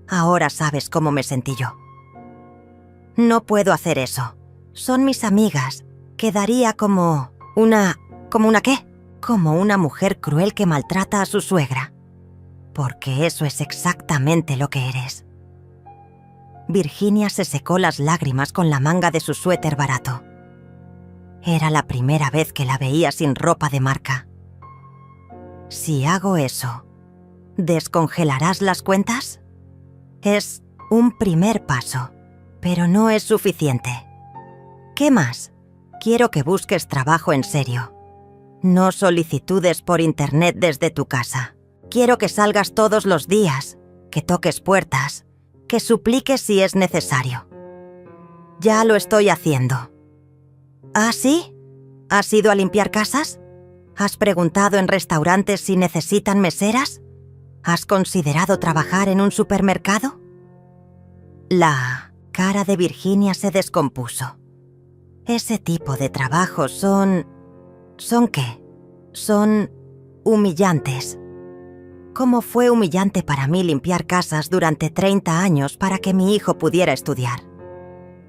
Ahora sabes cómo me sentí yo. No puedo hacer eso. Son mis amigas. Quedaría como una... ¿Como una qué? Como una mujer cruel que maltrata a su suegra. Porque eso es exactamente lo que eres. Virginia se secó las lágrimas con la manga de su suéter barato. Era la primera vez que la veía sin ropa de marca. Si hago eso, ¿descongelarás las cuentas? Es un primer paso, pero no es suficiente. ¿Qué más? Quiero que busques trabajo en serio. No solicitudes por internet desde tu casa. Quiero que salgas todos los días, que toques puertas, que supliques si es necesario. Ya lo estoy haciendo. ¿Ah, sí? ¿Has ido a limpiar casas? ¿Has preguntado en restaurantes si necesitan meseras? ¿Has considerado trabajar en un supermercado? La cara de Virginia se descompuso. Ese tipo de trabajos son... ¿Son qué? Son humillantes. ¿Cómo fue humillante para mí limpiar casas durante 30 años para que mi hijo pudiera estudiar?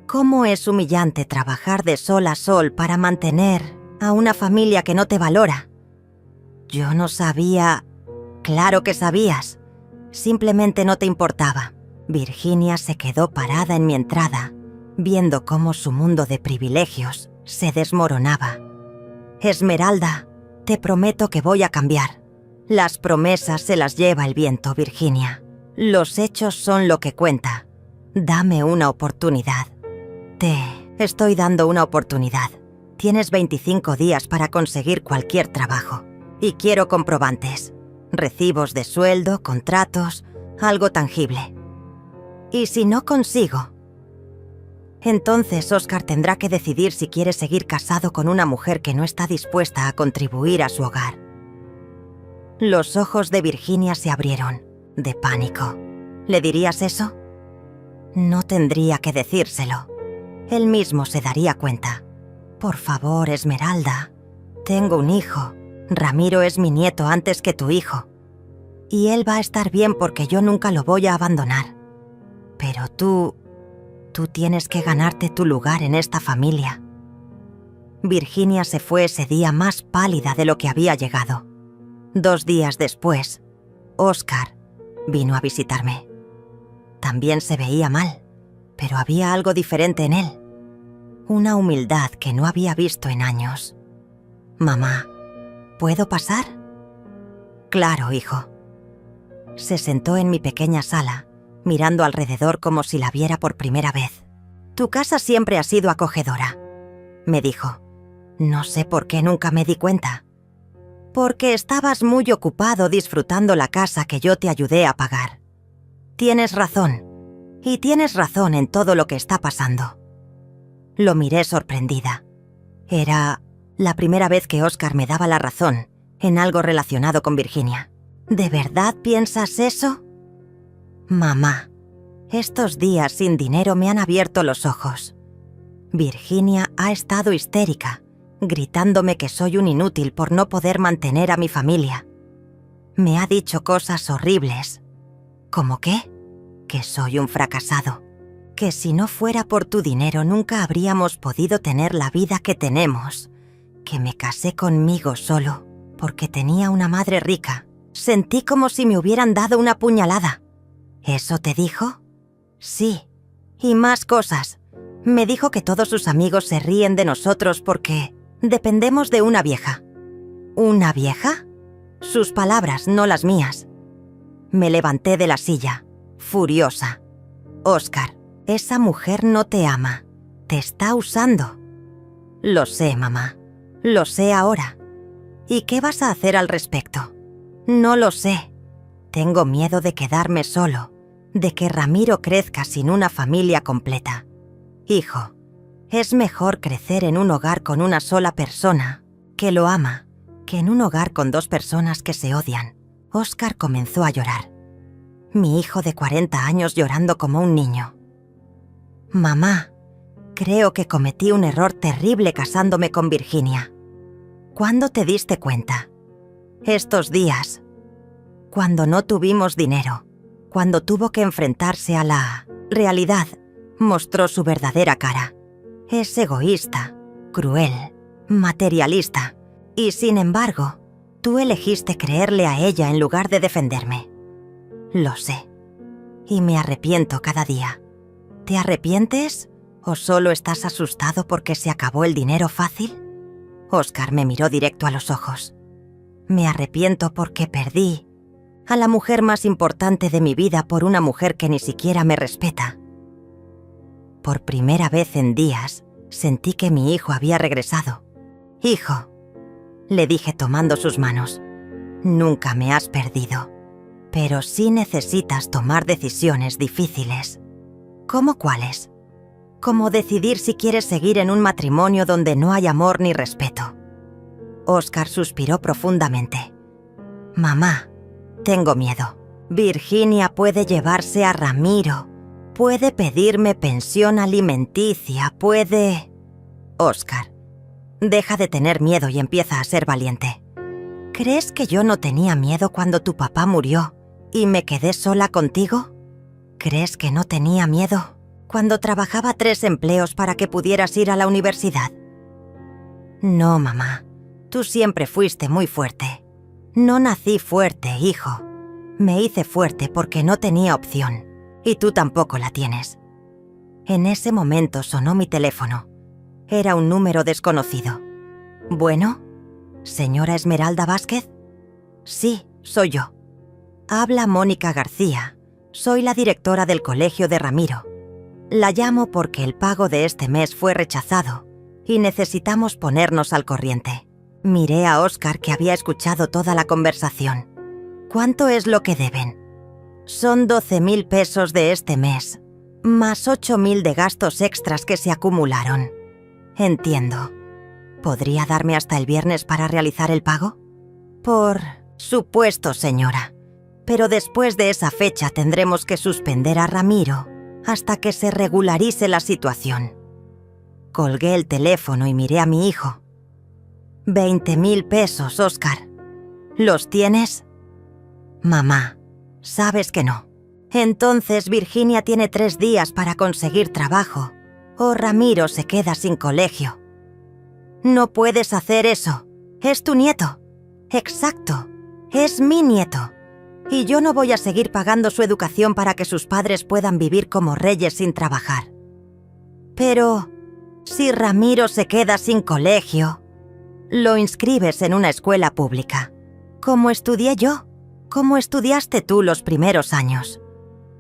¿Cómo es humillante trabajar de sol a sol para mantener a una familia que no te valora? Yo no sabía... Claro que sabías. Simplemente no te importaba. Virginia se quedó parada en mi entrada, viendo cómo su mundo de privilegios se desmoronaba. Esmeralda, te prometo que voy a cambiar. Las promesas se las lleva el viento, Virginia. Los hechos son lo que cuenta. Dame una oportunidad. Te estoy dando una oportunidad. Tienes 25 días para conseguir cualquier trabajo. Y quiero comprobantes. Recibos de sueldo, contratos, algo tangible. ¿Y si no consigo? Entonces Óscar tendrá que decidir si quiere seguir casado con una mujer que no está dispuesta a contribuir a su hogar. Los ojos de Virginia se abrieron, de pánico. ¿Le dirías eso? No tendría que decírselo. Él mismo se daría cuenta. Por favor, Esmeralda. Tengo un hijo. Ramiro es mi nieto antes que tu hijo. Y él va a estar bien porque yo nunca lo voy a abandonar. Pero tú tienes que ganarte tu lugar en esta familia. Virginia se fue ese día más pálida de lo que había llegado. 2 días después, Óscar vino a visitarme. También se veía mal, pero había algo diferente en él. Una humildad que no había visto en años. «Mamá, ¿puedo pasar?» «Claro, hijo». Se sentó en mi pequeña sala, mirando alrededor como si la viera por primera vez. «Tu casa siempre ha sido acogedora», me dijo. «No sé por qué nunca me di cuenta». «Porque estabas muy ocupado disfrutando la casa que yo te ayudé a pagar. Tienes razón, y tienes razón en todo lo que está pasando». Lo miré sorprendida. Era la primera vez que Oscar me daba la razón en algo relacionado con Virginia. «¿De verdad piensas eso?» «Mamá, estos días sin dinero me han abierto los ojos. Virginia ha estado histérica, gritándome que soy un inútil por no poder mantener a mi familia. Me ha dicho cosas horribles. ¿Cómo qué? Que soy un fracasado. Que si no fuera por tu dinero nunca habríamos podido tener la vida que tenemos. Que me casé conmigo solo porque tenía una madre rica. Sentí como si me hubieran dado una puñalada». «¿Eso te dijo?» «Sí, y más cosas. Me dijo que todos sus amigos se ríen de nosotros porque dependemos de una vieja». «¿Una vieja?» Sus palabras, no las mías. Me levanté de la silla, furiosa. «Oscar, esa mujer no te ama. Te está usando». «Lo sé, mamá. Lo sé ahora. ¿Y qué vas a hacer al respecto?» «No lo sé. Tengo miedo de quedarme solo, de que Ramiro crezca sin una familia completa. Hijo, es mejor crecer en un hogar con una sola persona que lo ama, que en un hogar con dos personas que se odian». Oscar comenzó a llorar. Mi hijo de 40 años llorando como un niño. «Mamá, creo que cometí un error terrible casándome con Virginia». «¿Cuándo te diste cuenta?» «Estos días. Cuando no tuvimos dinero. Cuando tuvo que enfrentarse a la realidad. Mostró su verdadera cara. Es egoísta, cruel, materialista. Y sin embargo, tú elegiste creerle a ella en lugar de defenderme. Lo sé. Y me arrepiento cada día. ¿Te arrepientes o solo estás asustado porque se acabó el dinero fácil?» Oscar me miró directo a los ojos. «Me arrepiento porque perdí a la mujer más importante de mi vida por una mujer que ni siquiera me respeta». Por primera vez en días, sentí que mi hijo había regresado. «Hijo», le dije tomando sus manos, «nunca me has perdido, pero sí necesitas tomar decisiones difíciles». «¿Cómo cuáles?» «Como decidir si quieres seguir en un matrimonio donde no hay amor ni respeto». Oscar suspiró profundamente. «Mamá, tengo miedo. Virginia puede llevarse a Ramiro. Puede pedirme pensión alimenticia, puede...» «Oscar, deja de tener miedo y empieza a ser valiente. ¿Crees que yo no tenía miedo cuando tu papá murió y me quedé sola contigo? ¿Crees que no tenía miedo cuando trabajaba 3 empleos para que pudieras ir a la universidad?» «No, mamá. Tú siempre fuiste muy fuerte. No nací fuerte, hijo. Me hice fuerte porque no tenía opción. Y tú tampoco la tienes». En ese momento sonó mi teléfono. Era un número desconocido. «¿Bueno? ¿Señora Esmeralda Vázquez?» «Sí, soy yo». «Habla Mónica García. Soy la directora del colegio de Ramiro. La llamo porque el pago de este mes fue rechazado y necesitamos ponernos al corriente». Miré a Oscar, que había escuchado toda la conversación. «¿Cuánto es lo que deben?» «Son 12.000 pesos de este mes, más 8.000 de gastos extras que se acumularon». «Entiendo. ¿Podría darme hasta el viernes para realizar el pago?» «Por supuesto, señora. Pero después de esa fecha tendremos que suspender a Ramiro hasta que se regularice la situación». Colgué el teléfono y miré a mi hijo. 20.000 pesos, Oscar. ¿Los tienes? Mamá, sabes que no. Entonces Virginia tiene 3 días para conseguir trabajo, o Ramiro se queda sin colegio. No puedes hacer eso. Es tu nieto. Exacto. Es mi nieto. Y yo no voy a seguir pagando su educación para que sus padres puedan vivir como reyes sin trabajar. Pero si Ramiro se queda sin colegio, lo inscribes en una escuela pública, como estudié yo, como estudiaste tú los primeros años.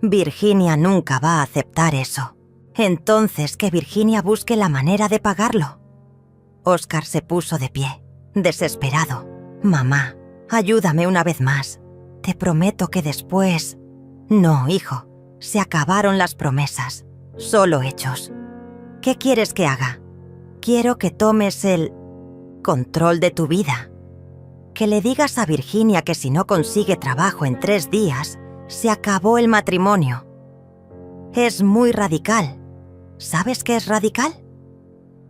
Virginia nunca va a aceptar eso. Entonces que Virginia busque la manera de pagarlo. Oscar se puso de pie, desesperado. Mamá, ayúdame una vez más. Te prometo que después... No, hijo, se acabaron las promesas, solo hechos. ¿Qué quieres que haga? Quiero que tomes el control de tu vida. Que le digas a Virginia que si no consigue trabajo en 3 días, se acabó el matrimonio. Es muy radical. ¿Sabes qué es radical?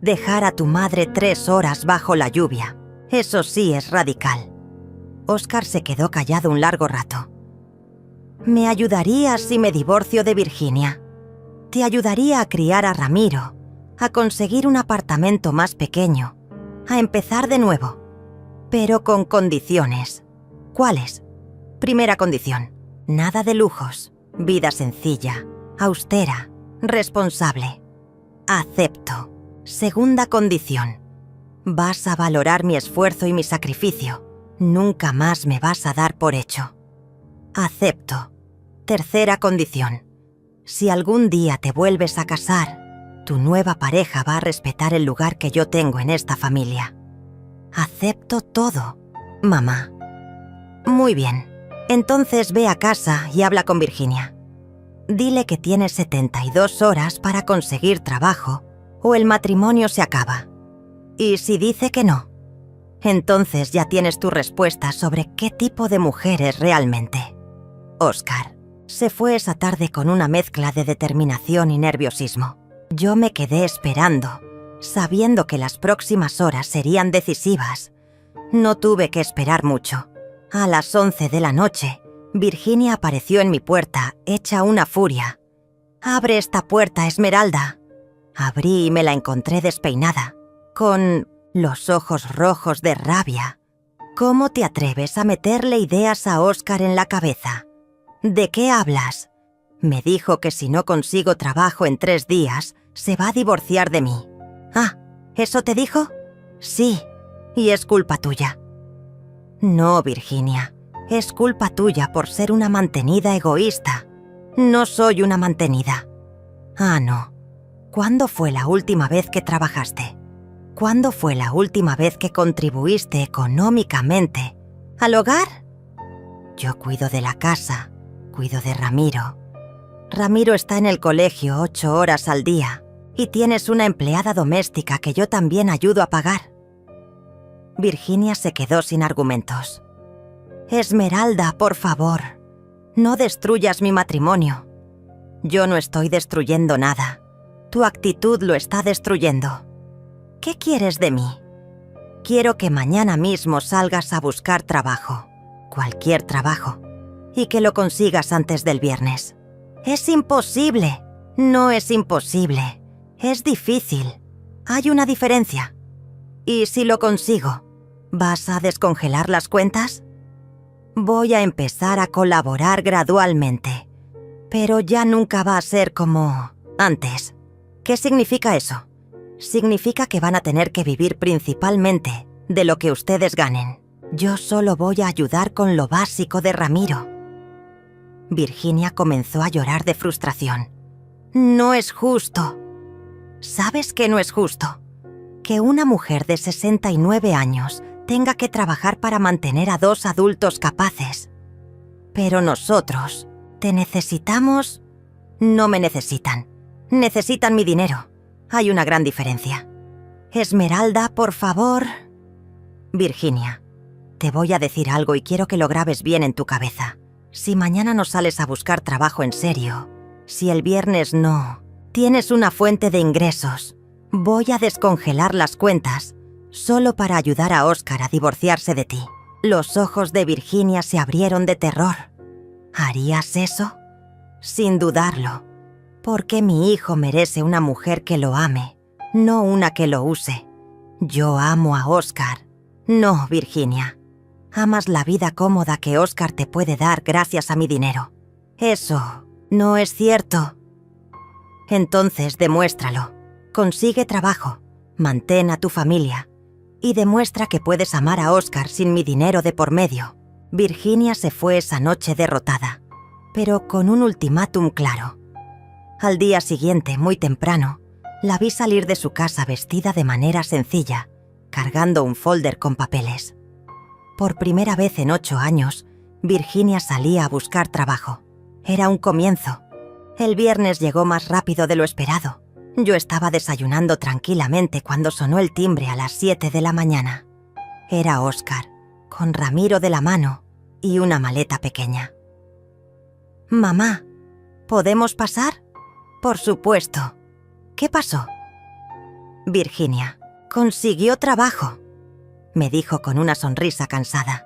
Dejar a tu madre 3 horas bajo la lluvia. Eso sí es radical. Oscar se quedó callado un largo rato. Me ayudarías si me divorcio de Virginia. Te ayudaría a criar a Ramiro, a conseguir un apartamento más pequeño, a empezar de nuevo, pero con condiciones. ¿Cuáles? Primera condición, nada de lujos, vida sencilla, austera, responsable. Acepto. Segunda condición, vas a valorar mi esfuerzo y mi sacrificio. Nunca más me vas a dar por hecho. Acepto. Tercera condición, si algún día te vuelves a casar, tu nueva pareja va a respetar el lugar que yo tengo en esta familia. Acepto todo, mamá. Muy bien, entonces ve a casa y habla con Virginia. Dile que tienes 72 horas para conseguir trabajo o el matrimonio se acaba. Y si dice que no, entonces ya tienes tu respuesta sobre qué tipo de mujer es realmente. Oscar se fue esa tarde con una mezcla de determinación y nerviosismo. Yo me quedé esperando, sabiendo que las próximas horas serían decisivas. No tuve que esperar mucho. A las 11 de la noche, Virginia apareció en mi puerta, hecha una furia. «¡Abre esta puerta, Esmeralda!». Abrí y me la encontré despeinada, con los ojos rojos de rabia. «¿Cómo te atreves a meterle ideas a Oscar en la cabeza? ¿De qué hablas?». Me dijo que si no consigo trabajo en 3 días, se va a divorciar de mí. «Ah, ¿eso te dijo?». «Sí, y es culpa tuya». «No, Virginia, es culpa tuya por ser una mantenida egoísta». «No soy una mantenida». «Ah, no. ¿Cuándo fue la última vez que trabajaste? ¿Cuándo fue la última vez que contribuiste económicamente al hogar?». «Yo cuido de la casa, cuido de Ramiro. Ramiro está en el colegio 8 horas al día y tienes una empleada doméstica que yo también ayudo a pagar». Virginia se quedó sin argumentos. «Esmeralda, por favor, no destruyas mi matrimonio. Yo no estoy destruyendo nada. Tu actitud lo está destruyendo. ¿Qué quieres de mí? Quiero que mañana mismo salgas a buscar trabajo, cualquier trabajo, y que lo consigas antes del viernes». «Es imposible». «No es imposible. Es difícil. Hay una diferencia. ¿Y si lo consigo, vas a descongelar las cuentas?». «Voy a empezar a colaborar gradualmente, pero ya nunca va a ser como antes». «¿Qué significa eso?». «Significa que van a tener que vivir principalmente de lo que ustedes ganen. Yo solo voy a ayudar con lo básico de Ramiro». Virginia comenzó a llorar de frustración. «No es justo». «¿Sabes qué no es justo? Que una mujer de 69 años tenga que trabajar para mantener a 2 adultos capaces. Pero nosotros te necesitamos». «No me necesitan. Necesitan mi dinero. Hay una gran diferencia». «Esmeralda, por favor». «Virginia, te voy a decir algo y quiero que lo grabes bien en tu cabeza. Si mañana no sales a buscar trabajo en serio, si el viernes no tienes una fuente de ingresos, voy a descongelar las cuentas solo para ayudar a Oscar a divorciarse de ti». Los ojos de Virginia se abrieron de terror. «¿Harías eso?». «Sin dudarlo, porque mi hijo merece una mujer que lo ame, no una que lo use. Yo amo a Oscar». «No, Virginia. Amas la vida cómoda que Oscar te puede dar gracias a mi dinero. Eso no es cierto». «Entonces demuéstralo. Consigue trabajo, mantén a tu familia y demuestra que puedes amar a Oscar sin mi dinero de por medio». Virginia se fue esa noche derrotada, pero con un ultimátum claro. Al día siguiente, muy temprano, la vi salir de su casa vestida de manera sencilla, cargando un folder con papeles. Por primera vez en 8 años, Virginia salía a buscar trabajo. Era un comienzo. El viernes llegó más rápido de lo esperado. Yo estaba desayunando tranquilamente cuando sonó el timbre a las 7 de la mañana. Era Óscar, con Ramiro de la mano y una maleta pequeña. «Mamá, ¿podemos pasar?» «Por supuesto». «¿Qué pasó?» «Virginia consiguió trabajo», me dijo con una sonrisa cansada.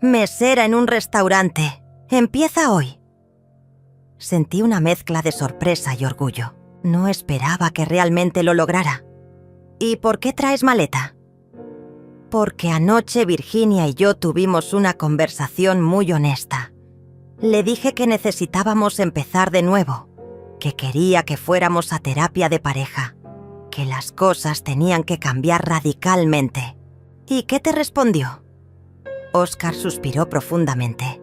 «Mesera en un restaurante. Empieza hoy». Sentí una mezcla de sorpresa y orgullo. No esperaba que realmente lo lograra. «¿Y por qué traes maleta?» «Porque anoche Virginia y yo tuvimos una conversación muy honesta. Le dije que necesitábamos empezar de nuevo, que quería que fuéramos a terapia de pareja, que las cosas tenían que cambiar radicalmente». «¿Y qué te respondió?» Óscar suspiró profundamente.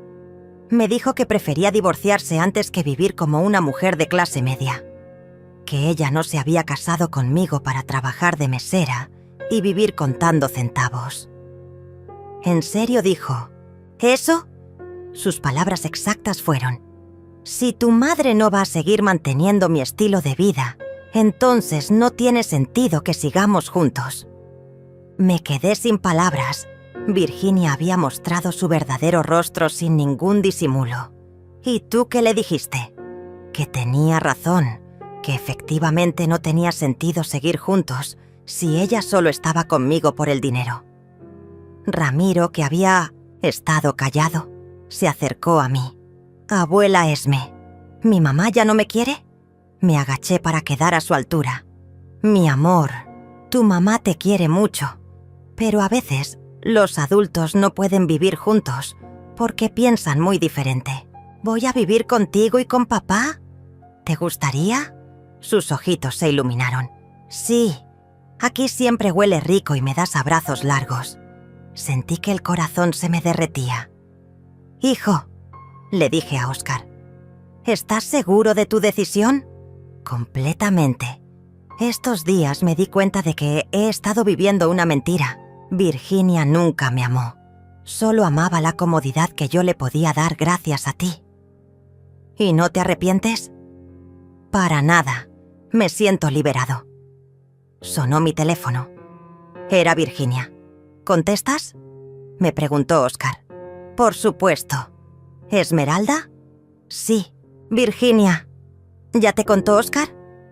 Me dijo que prefería divorciarse antes que vivir como una mujer de clase media, que ella no se había casado conmigo para trabajar de mesera y vivir contando centavos. ¿En serio dijo eso? Sus palabras exactas fueron: «Si tu madre no va a seguir manteniendo mi estilo de vida, entonces no tiene sentido que sigamos juntos». Me quedé sin palabras. Virginia había mostrado su verdadero rostro sin ningún disimulo. ¿Y tú qué le dijiste? Que tenía razón, que efectivamente no tenía sentido seguir juntos si ella solo estaba conmigo por el dinero. Ramiro, que había estado callado, se acercó a mí. «Abuela Esme, ¿mi mamá ya no me quiere?» Me agaché para quedar a su altura. «Mi amor, tu mamá te quiere mucho, pero a veces los adultos no pueden vivir juntos porque piensan muy diferente. ¿Voy a vivir contigo y con papá? ¿Te gustaría?» Sus ojitos se iluminaron. «Sí, aquí siempre huele rico y me das abrazos largos». Sentí que el corazón se me derretía. «Hijo», le dije a Óscar, «¿estás seguro de tu decisión?» «Completamente. Estos días me di cuenta de que he estado viviendo una mentira. Virginia nunca me amó. Solo amaba la comodidad que yo le podía dar gracias a ti». «¿Y no te arrepientes?» «Para nada. Me siento liberado». Sonó mi teléfono. Era Virginia. «¿Contestas?», me preguntó Óscar. «Por supuesto». «¿Esmeralda?» «Sí». «Virginia». ¿Ya te contó Óscar?»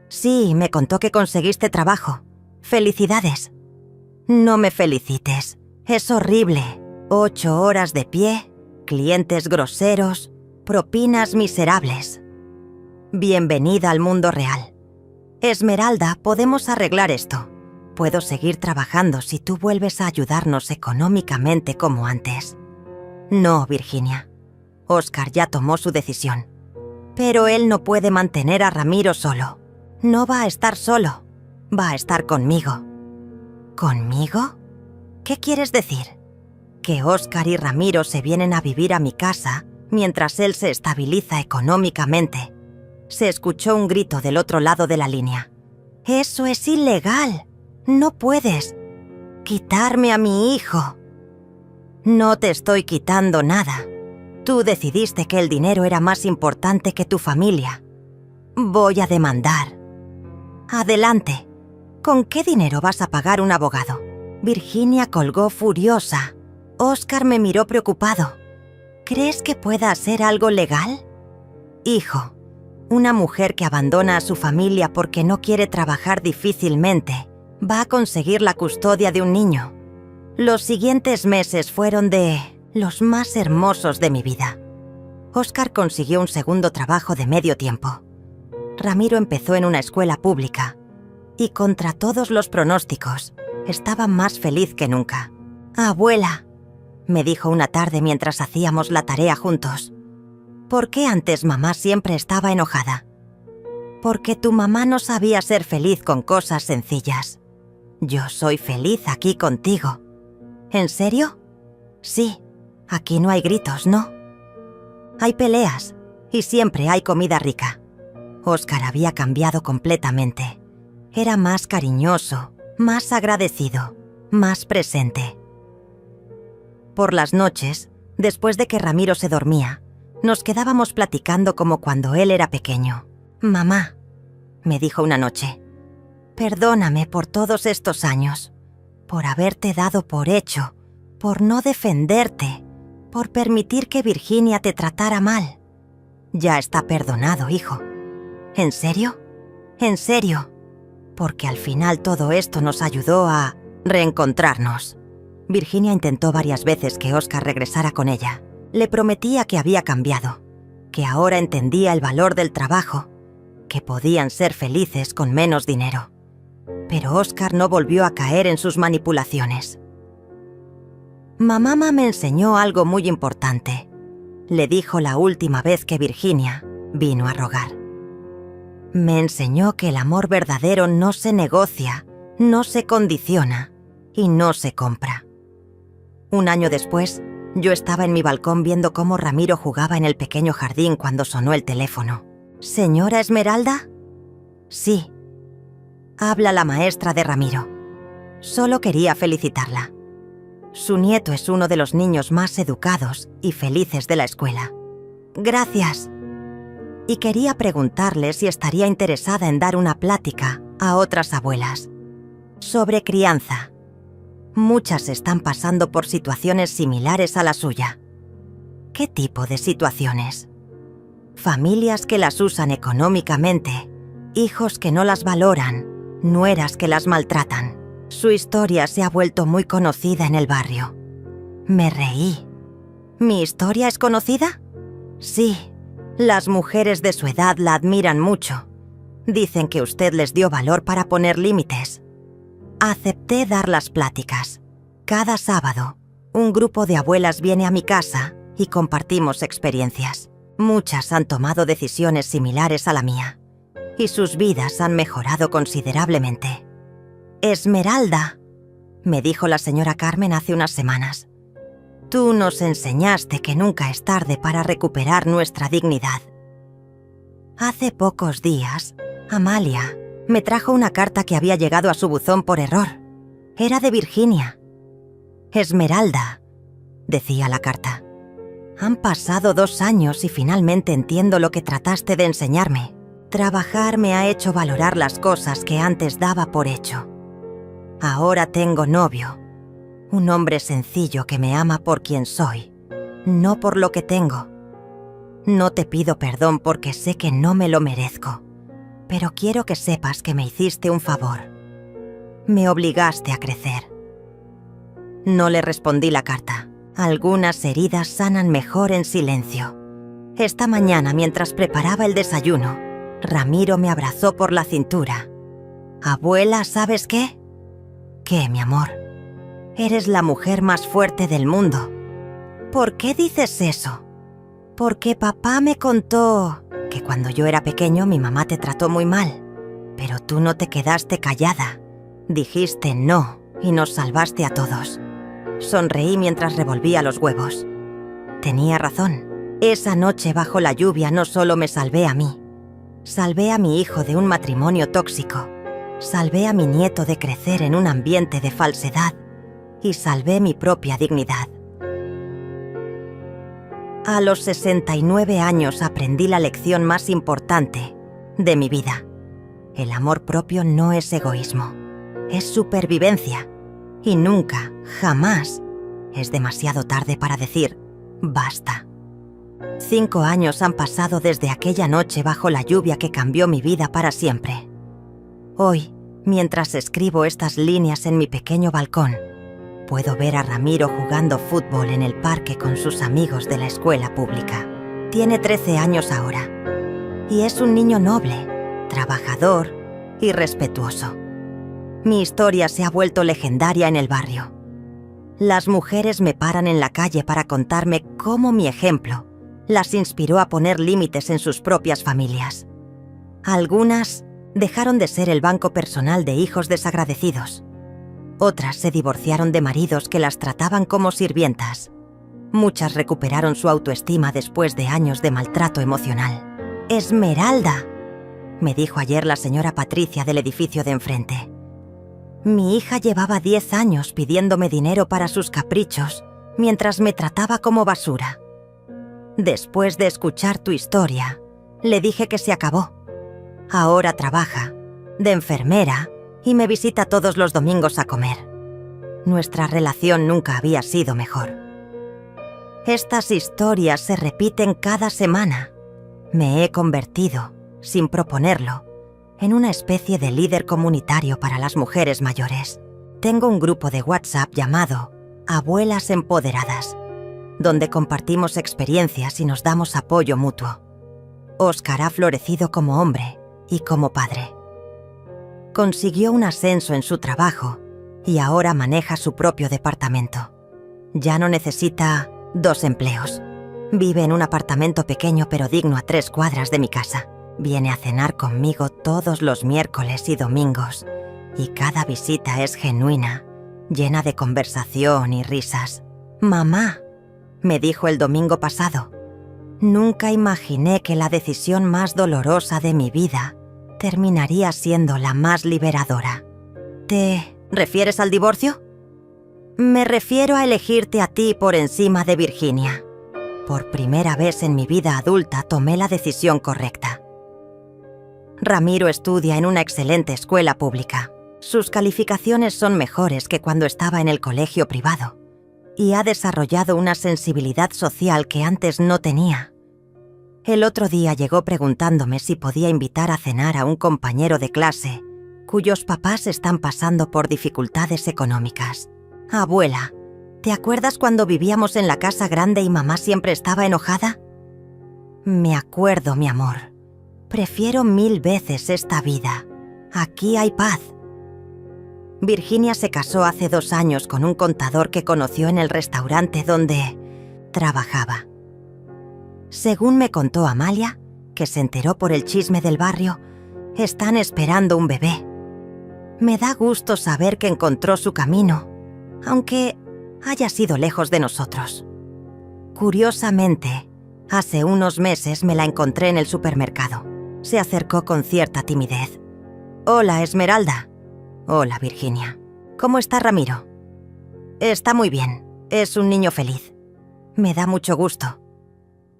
«Sí, me contó que conseguiste trabajo. Felicidades». «No me felicites. Es horrible. 8 horas de pie, clientes groseros, propinas miserables. Bienvenida al mundo real. Esmeralda, podemos arreglar esto. Puedo seguir trabajando si tú vuelves a ayudarnos económicamente como antes». «No, Virginia». Óscar ya tomó su decisión. «Pero él no puede mantener a Ramiro solo. No va a estar solo. Va a estar conmigo». «¿Conmigo? ¿Qué quieres decir?» «Que Óscar y Ramiro se vienen a vivir a mi casa mientras él se estabiliza económicamente». Se escuchó un grito del otro lado de la línea. «¡Eso es ilegal! No puedes quitarme a mi hijo». «No te estoy quitando nada. Tú decidiste que el dinero era más importante que tu familia. Voy a demandar». «Adelante. ¿Con qué dinero vas a pagar un abogado?» Virginia colgó furiosa. Óscar me miró preocupado. «¿Crees que pueda hacer algo legal?» «Hijo, una mujer que abandona a su familia porque no quiere trabajar difícilmente va a conseguir la custodia de un niño. Los siguientes meses fueron de los más hermosos de mi vida». Óscar consiguió un segundo trabajo de medio tiempo. Ramiro empezó en una escuela pública y, contra todos los pronósticos, estaba más feliz que nunca. «Abuela», me dijo una tarde mientras hacíamos la tarea juntos, «¿por qué antes mamá siempre estaba enojada?» «Porque tu mamá no sabía ser feliz con cosas sencillas. Yo soy feliz aquí contigo». «¿En serio?» «Sí, aquí no hay gritos, ¿no?» «Hay peleas, y siempre hay comida rica. Óscar había cambiado completamente. Era más cariñoso, más agradecido, más presente. Por las noches, después de que Ramiro se dormía, nos quedábamos platicando como cuando él era pequeño. «Mamá», me dijo una noche, «perdóname por todos estos años, por haberte dado por hecho, por no defenderte, por permitir que Virginia te tratara mal. Ya está perdonado, hijo». «¿En serio? ¿En serio?» Porque al final todo esto nos ayudó a reencontrarnos. Virginia intentó varias veces que Óscar regresara con ella. Le prometía que había cambiado, que ahora entendía el valor del trabajo, que podían ser felices con menos dinero. Pero Óscar no volvió a caer en sus manipulaciones. «Mamá me enseñó algo muy importante», le dijo la última vez que Virginia vino a rogar. «Me enseñó que el amor verdadero no se negocia, no se condiciona y no se compra». Un año después, yo estaba en mi balcón viendo cómo Ramiro jugaba en el pequeño jardín cuando sonó el teléfono. «¿Señora Esmeralda?» «Sí». Habla la maestra de Ramiro. Solo quería felicitarla. Su nieto es uno de los niños más educados y felices de la escuela. «Gracias». Y quería preguntarle si estaría interesada en dar una plática a otras abuelas sobre crianza. Muchas están pasando por situaciones similares a la suya. ¿Qué tipo de situaciones? Familias que las usan económicamente, hijos que no las valoran, nueras que las maltratan. Su historia se ha vuelto muy conocida en el barrio. Me reí. ¿Mi historia es conocida? Sí. Las mujeres de su edad la admiran mucho. Dicen que usted les dio valor para poner límites. Acepté dar las pláticas. Cada sábado, un grupo de abuelas viene a mi casa y compartimos experiencias. Muchas han tomado decisiones similares a la mía, y sus vidas han mejorado considerablemente. «Esmeralda», me dijo la señora Carmen hace unas semanas, «tú nos enseñaste que nunca es tarde para recuperar nuestra dignidad». Hace pocos días, Amalia me trajo una carta que había llegado a su buzón por error. Era de Virginia. «Esmeralda», decía la carta, «han pasado 2 años y finalmente entiendo lo que trataste de enseñarme. Trabajar me ha hecho valorar las cosas que antes daba por hecho. Ahora tengo novio, un hombre sencillo que me ama por quien soy, no por lo que tengo. No te pido perdón porque sé que no me lo merezco, pero quiero que sepas que me hiciste un favor. Me obligaste a crecer». No le respondí la carta. Algunas heridas sanan mejor en silencio. Esta mañana, mientras preparaba el desayuno, Ramiro me abrazó por la cintura. «Abuela, ¿sabes qué?» «¿Qué, mi amor?» «Eres la mujer más fuerte del mundo». «¿Por qué dices eso?» «Porque papá me contó que cuando yo era pequeño mi mamá te trató muy mal, pero tú no te quedaste callada. Dijiste no y nos salvaste a todos». Sonreí mientras revolvía los huevos. Tenía razón. Esa noche bajo la lluvia no solo me salvé a mí. Salvé a mi hijo de un matrimonio tóxico. Salvé a mi nieto de crecer en un ambiente de falsedad. Y salvé mi propia dignidad. A los 69 años aprendí la lección más importante de mi vida. El amor propio no es egoísmo. Es supervivencia. Y nunca, jamás, es demasiado tarde para decir basta. 5 años han pasado desde aquella noche bajo la lluvia que cambió mi vida para siempre. Hoy, mientras escribo estas líneas en mi pequeño balcón, puedo ver a Ramiro jugando fútbol en el parque con sus amigos de la escuela pública. Tiene 13 años ahora, y es un niño noble, trabajador y respetuoso. Mi historia se ha vuelto legendaria en el barrio. Las mujeres me paran en la calle para contarme cómo mi ejemplo las inspiró a poner límites en sus propias familias. Algunas dejaron de ser el banco personal de hijos desagradecidos. Otras se divorciaron de maridos que las trataban como sirvientas. Muchas recuperaron su autoestima después de años de maltrato emocional. «Esmeralda», me dijo ayer la señora Patricia del edificio de enfrente. Mi hija llevaba 10 años pidiéndome dinero para sus caprichos, mientras me trataba como basura. Después de escuchar tu historia, le dije que se acabó. Ahora trabaja de enfermera y me visita todos los domingos a comer. Nuestra relación nunca había sido mejor. Estas historias se repiten cada semana. Me he convertido, sin proponerlo, en una especie de líder comunitario para las mujeres mayores. Tengo un grupo de WhatsApp llamado Abuelas Empoderadas, donde compartimos experiencias y nos damos apoyo mutuo. Óscar ha florecido como hombre y como padre. Consiguió un ascenso en su trabajo y ahora maneja su propio departamento. Ya no necesita 2 empleos. Vive en un apartamento pequeño pero digno a 3 cuadras de mi casa. Viene a cenar conmigo todos los miércoles y domingos y cada visita es genuina, llena de conversación y risas. «Mamá», me dijo el domingo pasado, «nunca imaginé que la decisión más dolorosa de mi vida terminaría siendo la más liberadora». ¿Te refieres al divorcio? Me refiero a elegirte a ti por encima de Virginia. Por primera vez en mi vida adulta tomé la decisión correcta. Ramiro estudia en una excelente escuela pública. Sus calificaciones son mejores que cuando estaba en el colegio privado y ha desarrollado una sensibilidad social que antes no tenía. El otro día llegó preguntándome si podía invitar a cenar a un compañero de clase cuyos papás están pasando por dificultades económicas. «Abuela, ¿te acuerdas cuando vivíamos en la casa grande y mamá siempre estaba enojada?» «Me acuerdo, mi amor. Prefiero 1000 veces esta vida. Aquí hay paz». Virginia se casó hace 2 años con un contador que conoció en el restaurante donde trabajaba. Según me contó Amalia, que se enteró por el chisme del barrio, están esperando un bebé. Me da gusto saber que encontró su camino, aunque haya sido lejos de nosotros. Curiosamente, hace unos meses me la encontré en el supermercado. Se acercó con cierta timidez. «Hola, Esmeralda». «Hola, Virginia. ¿Cómo está Ramiro?» «Está muy bien. Es un niño feliz». «Me da mucho gusto».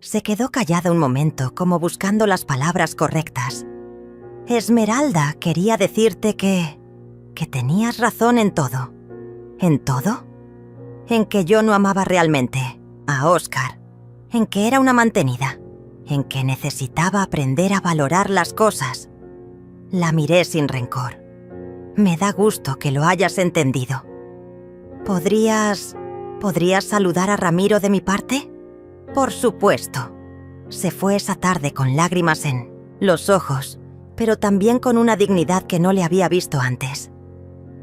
Se quedó callada un momento, como buscando las palabras correctas. «Esmeralda, quería decirte que tenías razón en todo». ¿En todo? En que yo no amaba realmente a Óscar, en que era una mantenida, en que necesitaba aprender a valorar las cosas. La miré sin rencor. Me da gusto que lo hayas entendido. ¿Podrías saludar a Ramiro de mi parte? Por supuesto. Se fue esa tarde con lágrimas en los ojos, pero también con una dignidad que no le había visto antes.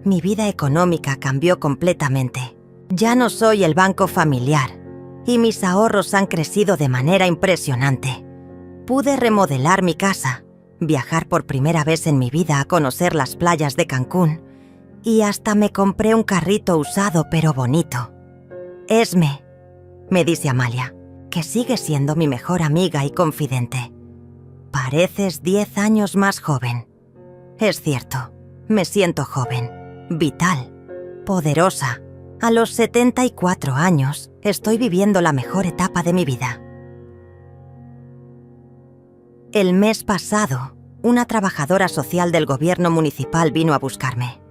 Mi vida económica cambió completamente. Ya no soy el banco familiar y mis ahorros han crecido de manera impresionante. Pude remodelar mi casa, viajar por primera vez en mi vida a conocer las playas de Cancún y hasta me compré un carrito usado pero bonito. «Esme», me dice Amalia, que sigue siendo mi mejor amiga y confidente. «Pareces 10 años más joven». Es cierto, me siento joven, vital, poderosa. A los 74 años, estoy viviendo la mejor etapa de mi vida. El mes pasado, una trabajadora social del gobierno municipal vino a buscarme.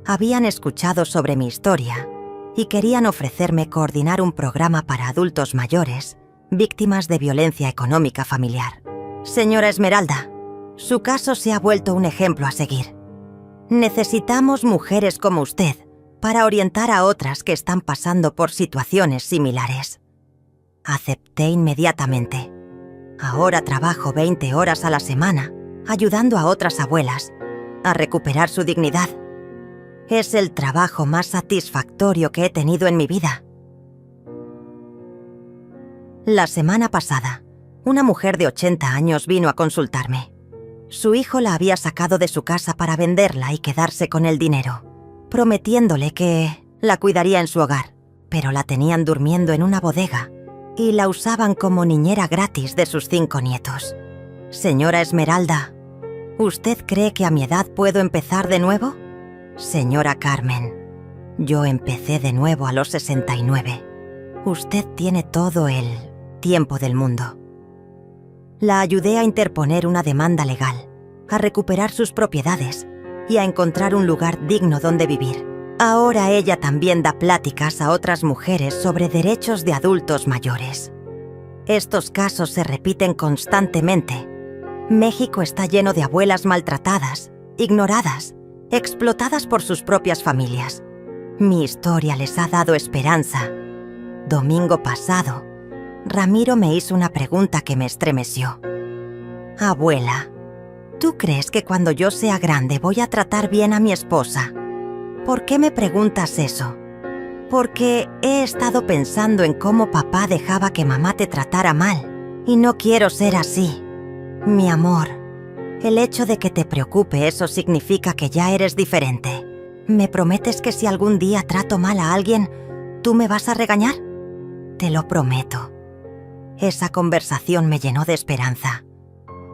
Habían escuchado sobre mi historia y querían ofrecerme coordinar un programa para adultos mayores, víctimas de violencia económica familiar. Señora Esmeralda, su caso se ha vuelto un ejemplo a seguir. Necesitamos mujeres como usted para orientar a otras que están pasando por situaciones similares. Acepté inmediatamente. Ahora trabajo 20 horas a la semana, ayudando a otras abuelas a recuperar su dignidad. Es el trabajo más satisfactorio que he tenido en mi vida. La semana pasada, una mujer de 80 años vino a consultarme. Su hijo la había sacado de su casa para venderla y quedarse con el dinero, prometiéndole que la cuidaría en su hogar. pero la tenían durmiendo en una bodega y la usaban como niñera gratis de sus 5 nietos. Señora Esmeralda, ¿usted cree que a mi edad puedo empezar de nuevo? Señora Carmen, yo empecé de nuevo a los 69. Usted tiene todo el tiempo del mundo. La ayudé a interponer una demanda legal, a recuperar sus propiedades y a encontrar un lugar digno donde vivir. Ahora ella también da pláticas a otras mujeres sobre derechos de adultos mayores. Estos casos se repiten constantemente. México está lleno de abuelas maltratadas, ignoradas, explotadas por sus propias familias. Mi historia les ha dado esperanza. Domingo pasado, Ramiro me hizo una pregunta que me estremeció. Abuela, ¿tú crees que cuando yo sea grande voy a tratar bien a mi esposa? ¿Por qué me preguntas eso? Porque he estado pensando en cómo papá dejaba que mamá te tratara mal, y no quiero ser así. Mi amor, el hecho de que te preocupe eso significa que ya eres diferente. ¿Me prometes que si algún día trato mal a alguien, tú me vas a regañar? Te lo prometo. Esa conversación me llenó de esperanza.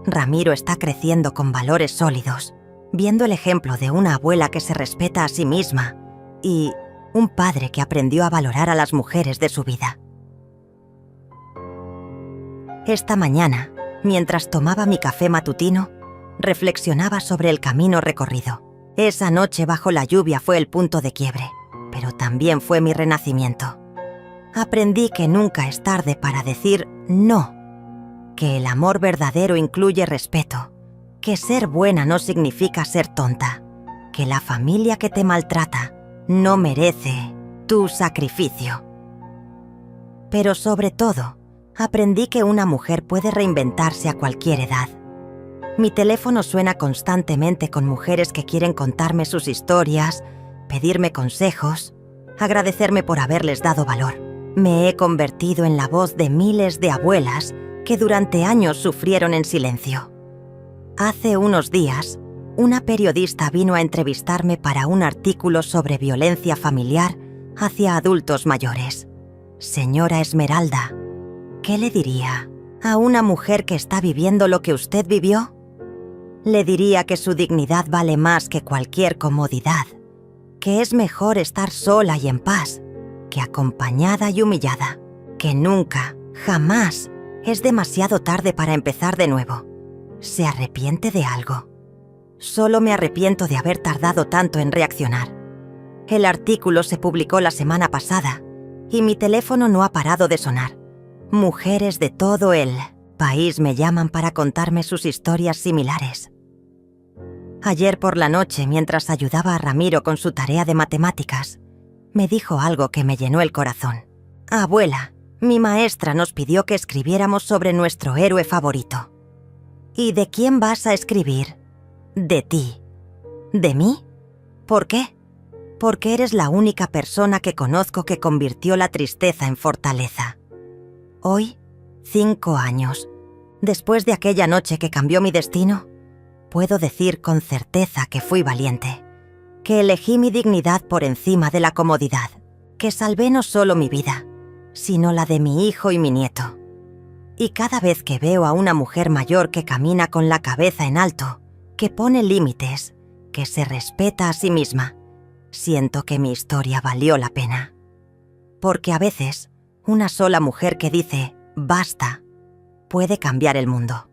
Ramiro está creciendo con valores sólidos, viendo el ejemplo de una abuela que se respeta a sí misma y un padre que aprendió a valorar a las mujeres de su vida. Esta mañana, mientras tomaba mi café matutino, reflexionaba sobre el camino recorrido. Esa noche bajo la lluvia fue el punto de quiebre, pero también fue mi renacimiento. Aprendí que nunca es tarde para decir no, que el amor verdadero incluye respeto, que ser buena no significa ser tonta, que la familia que te maltrata no merece tu sacrificio. Pero sobre todo, aprendí que una mujer puede reinventarse a cualquier edad. Mi teléfono suena constantemente con mujeres que quieren contarme sus historias, pedirme consejos, agradecerme por haberles dado valor. Me he convertido en la voz de miles de abuelas que durante años sufrieron en silencio. Hace unos días, una periodista vino a entrevistarme para un artículo sobre violencia familiar hacia adultos mayores. Señora Esmeralda, ¿qué le diría a una mujer que está viviendo lo que usted vivió? Le diría que su dignidad vale más que cualquier comodidad, que es mejor estar sola y en paz que acompañada y humillada, que nunca, jamás es demasiado tarde para empezar de nuevo. ¿Se arrepiente de algo? Solo me arrepiento de haber tardado tanto en reaccionar. El artículo se publicó la semana pasada y mi teléfono no ha parado de sonar. Mujeres de todo el país me llaman para contarme sus historias similares. Ayer por la noche, mientras ayudaba a Ramiro con su tarea de matemáticas, me dijo algo que me llenó el corazón. Abuela, mi maestra nos pidió que escribiéramos sobre nuestro héroe favorito. ¿Y de quién vas a escribir? De ti. ¿De mí? ¿Por qué? Porque eres la única persona que conozco que convirtió la tristeza en fortaleza. Hoy, 5 años, después de aquella noche que cambió mi destino, puedo decir con certeza que fui valiente, que elegí mi dignidad por encima de la comodidad, que salvé no solo mi vida, sino la de mi hijo y mi nieto. Y cada vez que veo a una mujer mayor que camina con la cabeza en alto, que pone límites, que se respeta a sí misma, siento que mi historia valió la pena. Porque a veces, una sola mujer que dice «basta» puede cambiar el mundo.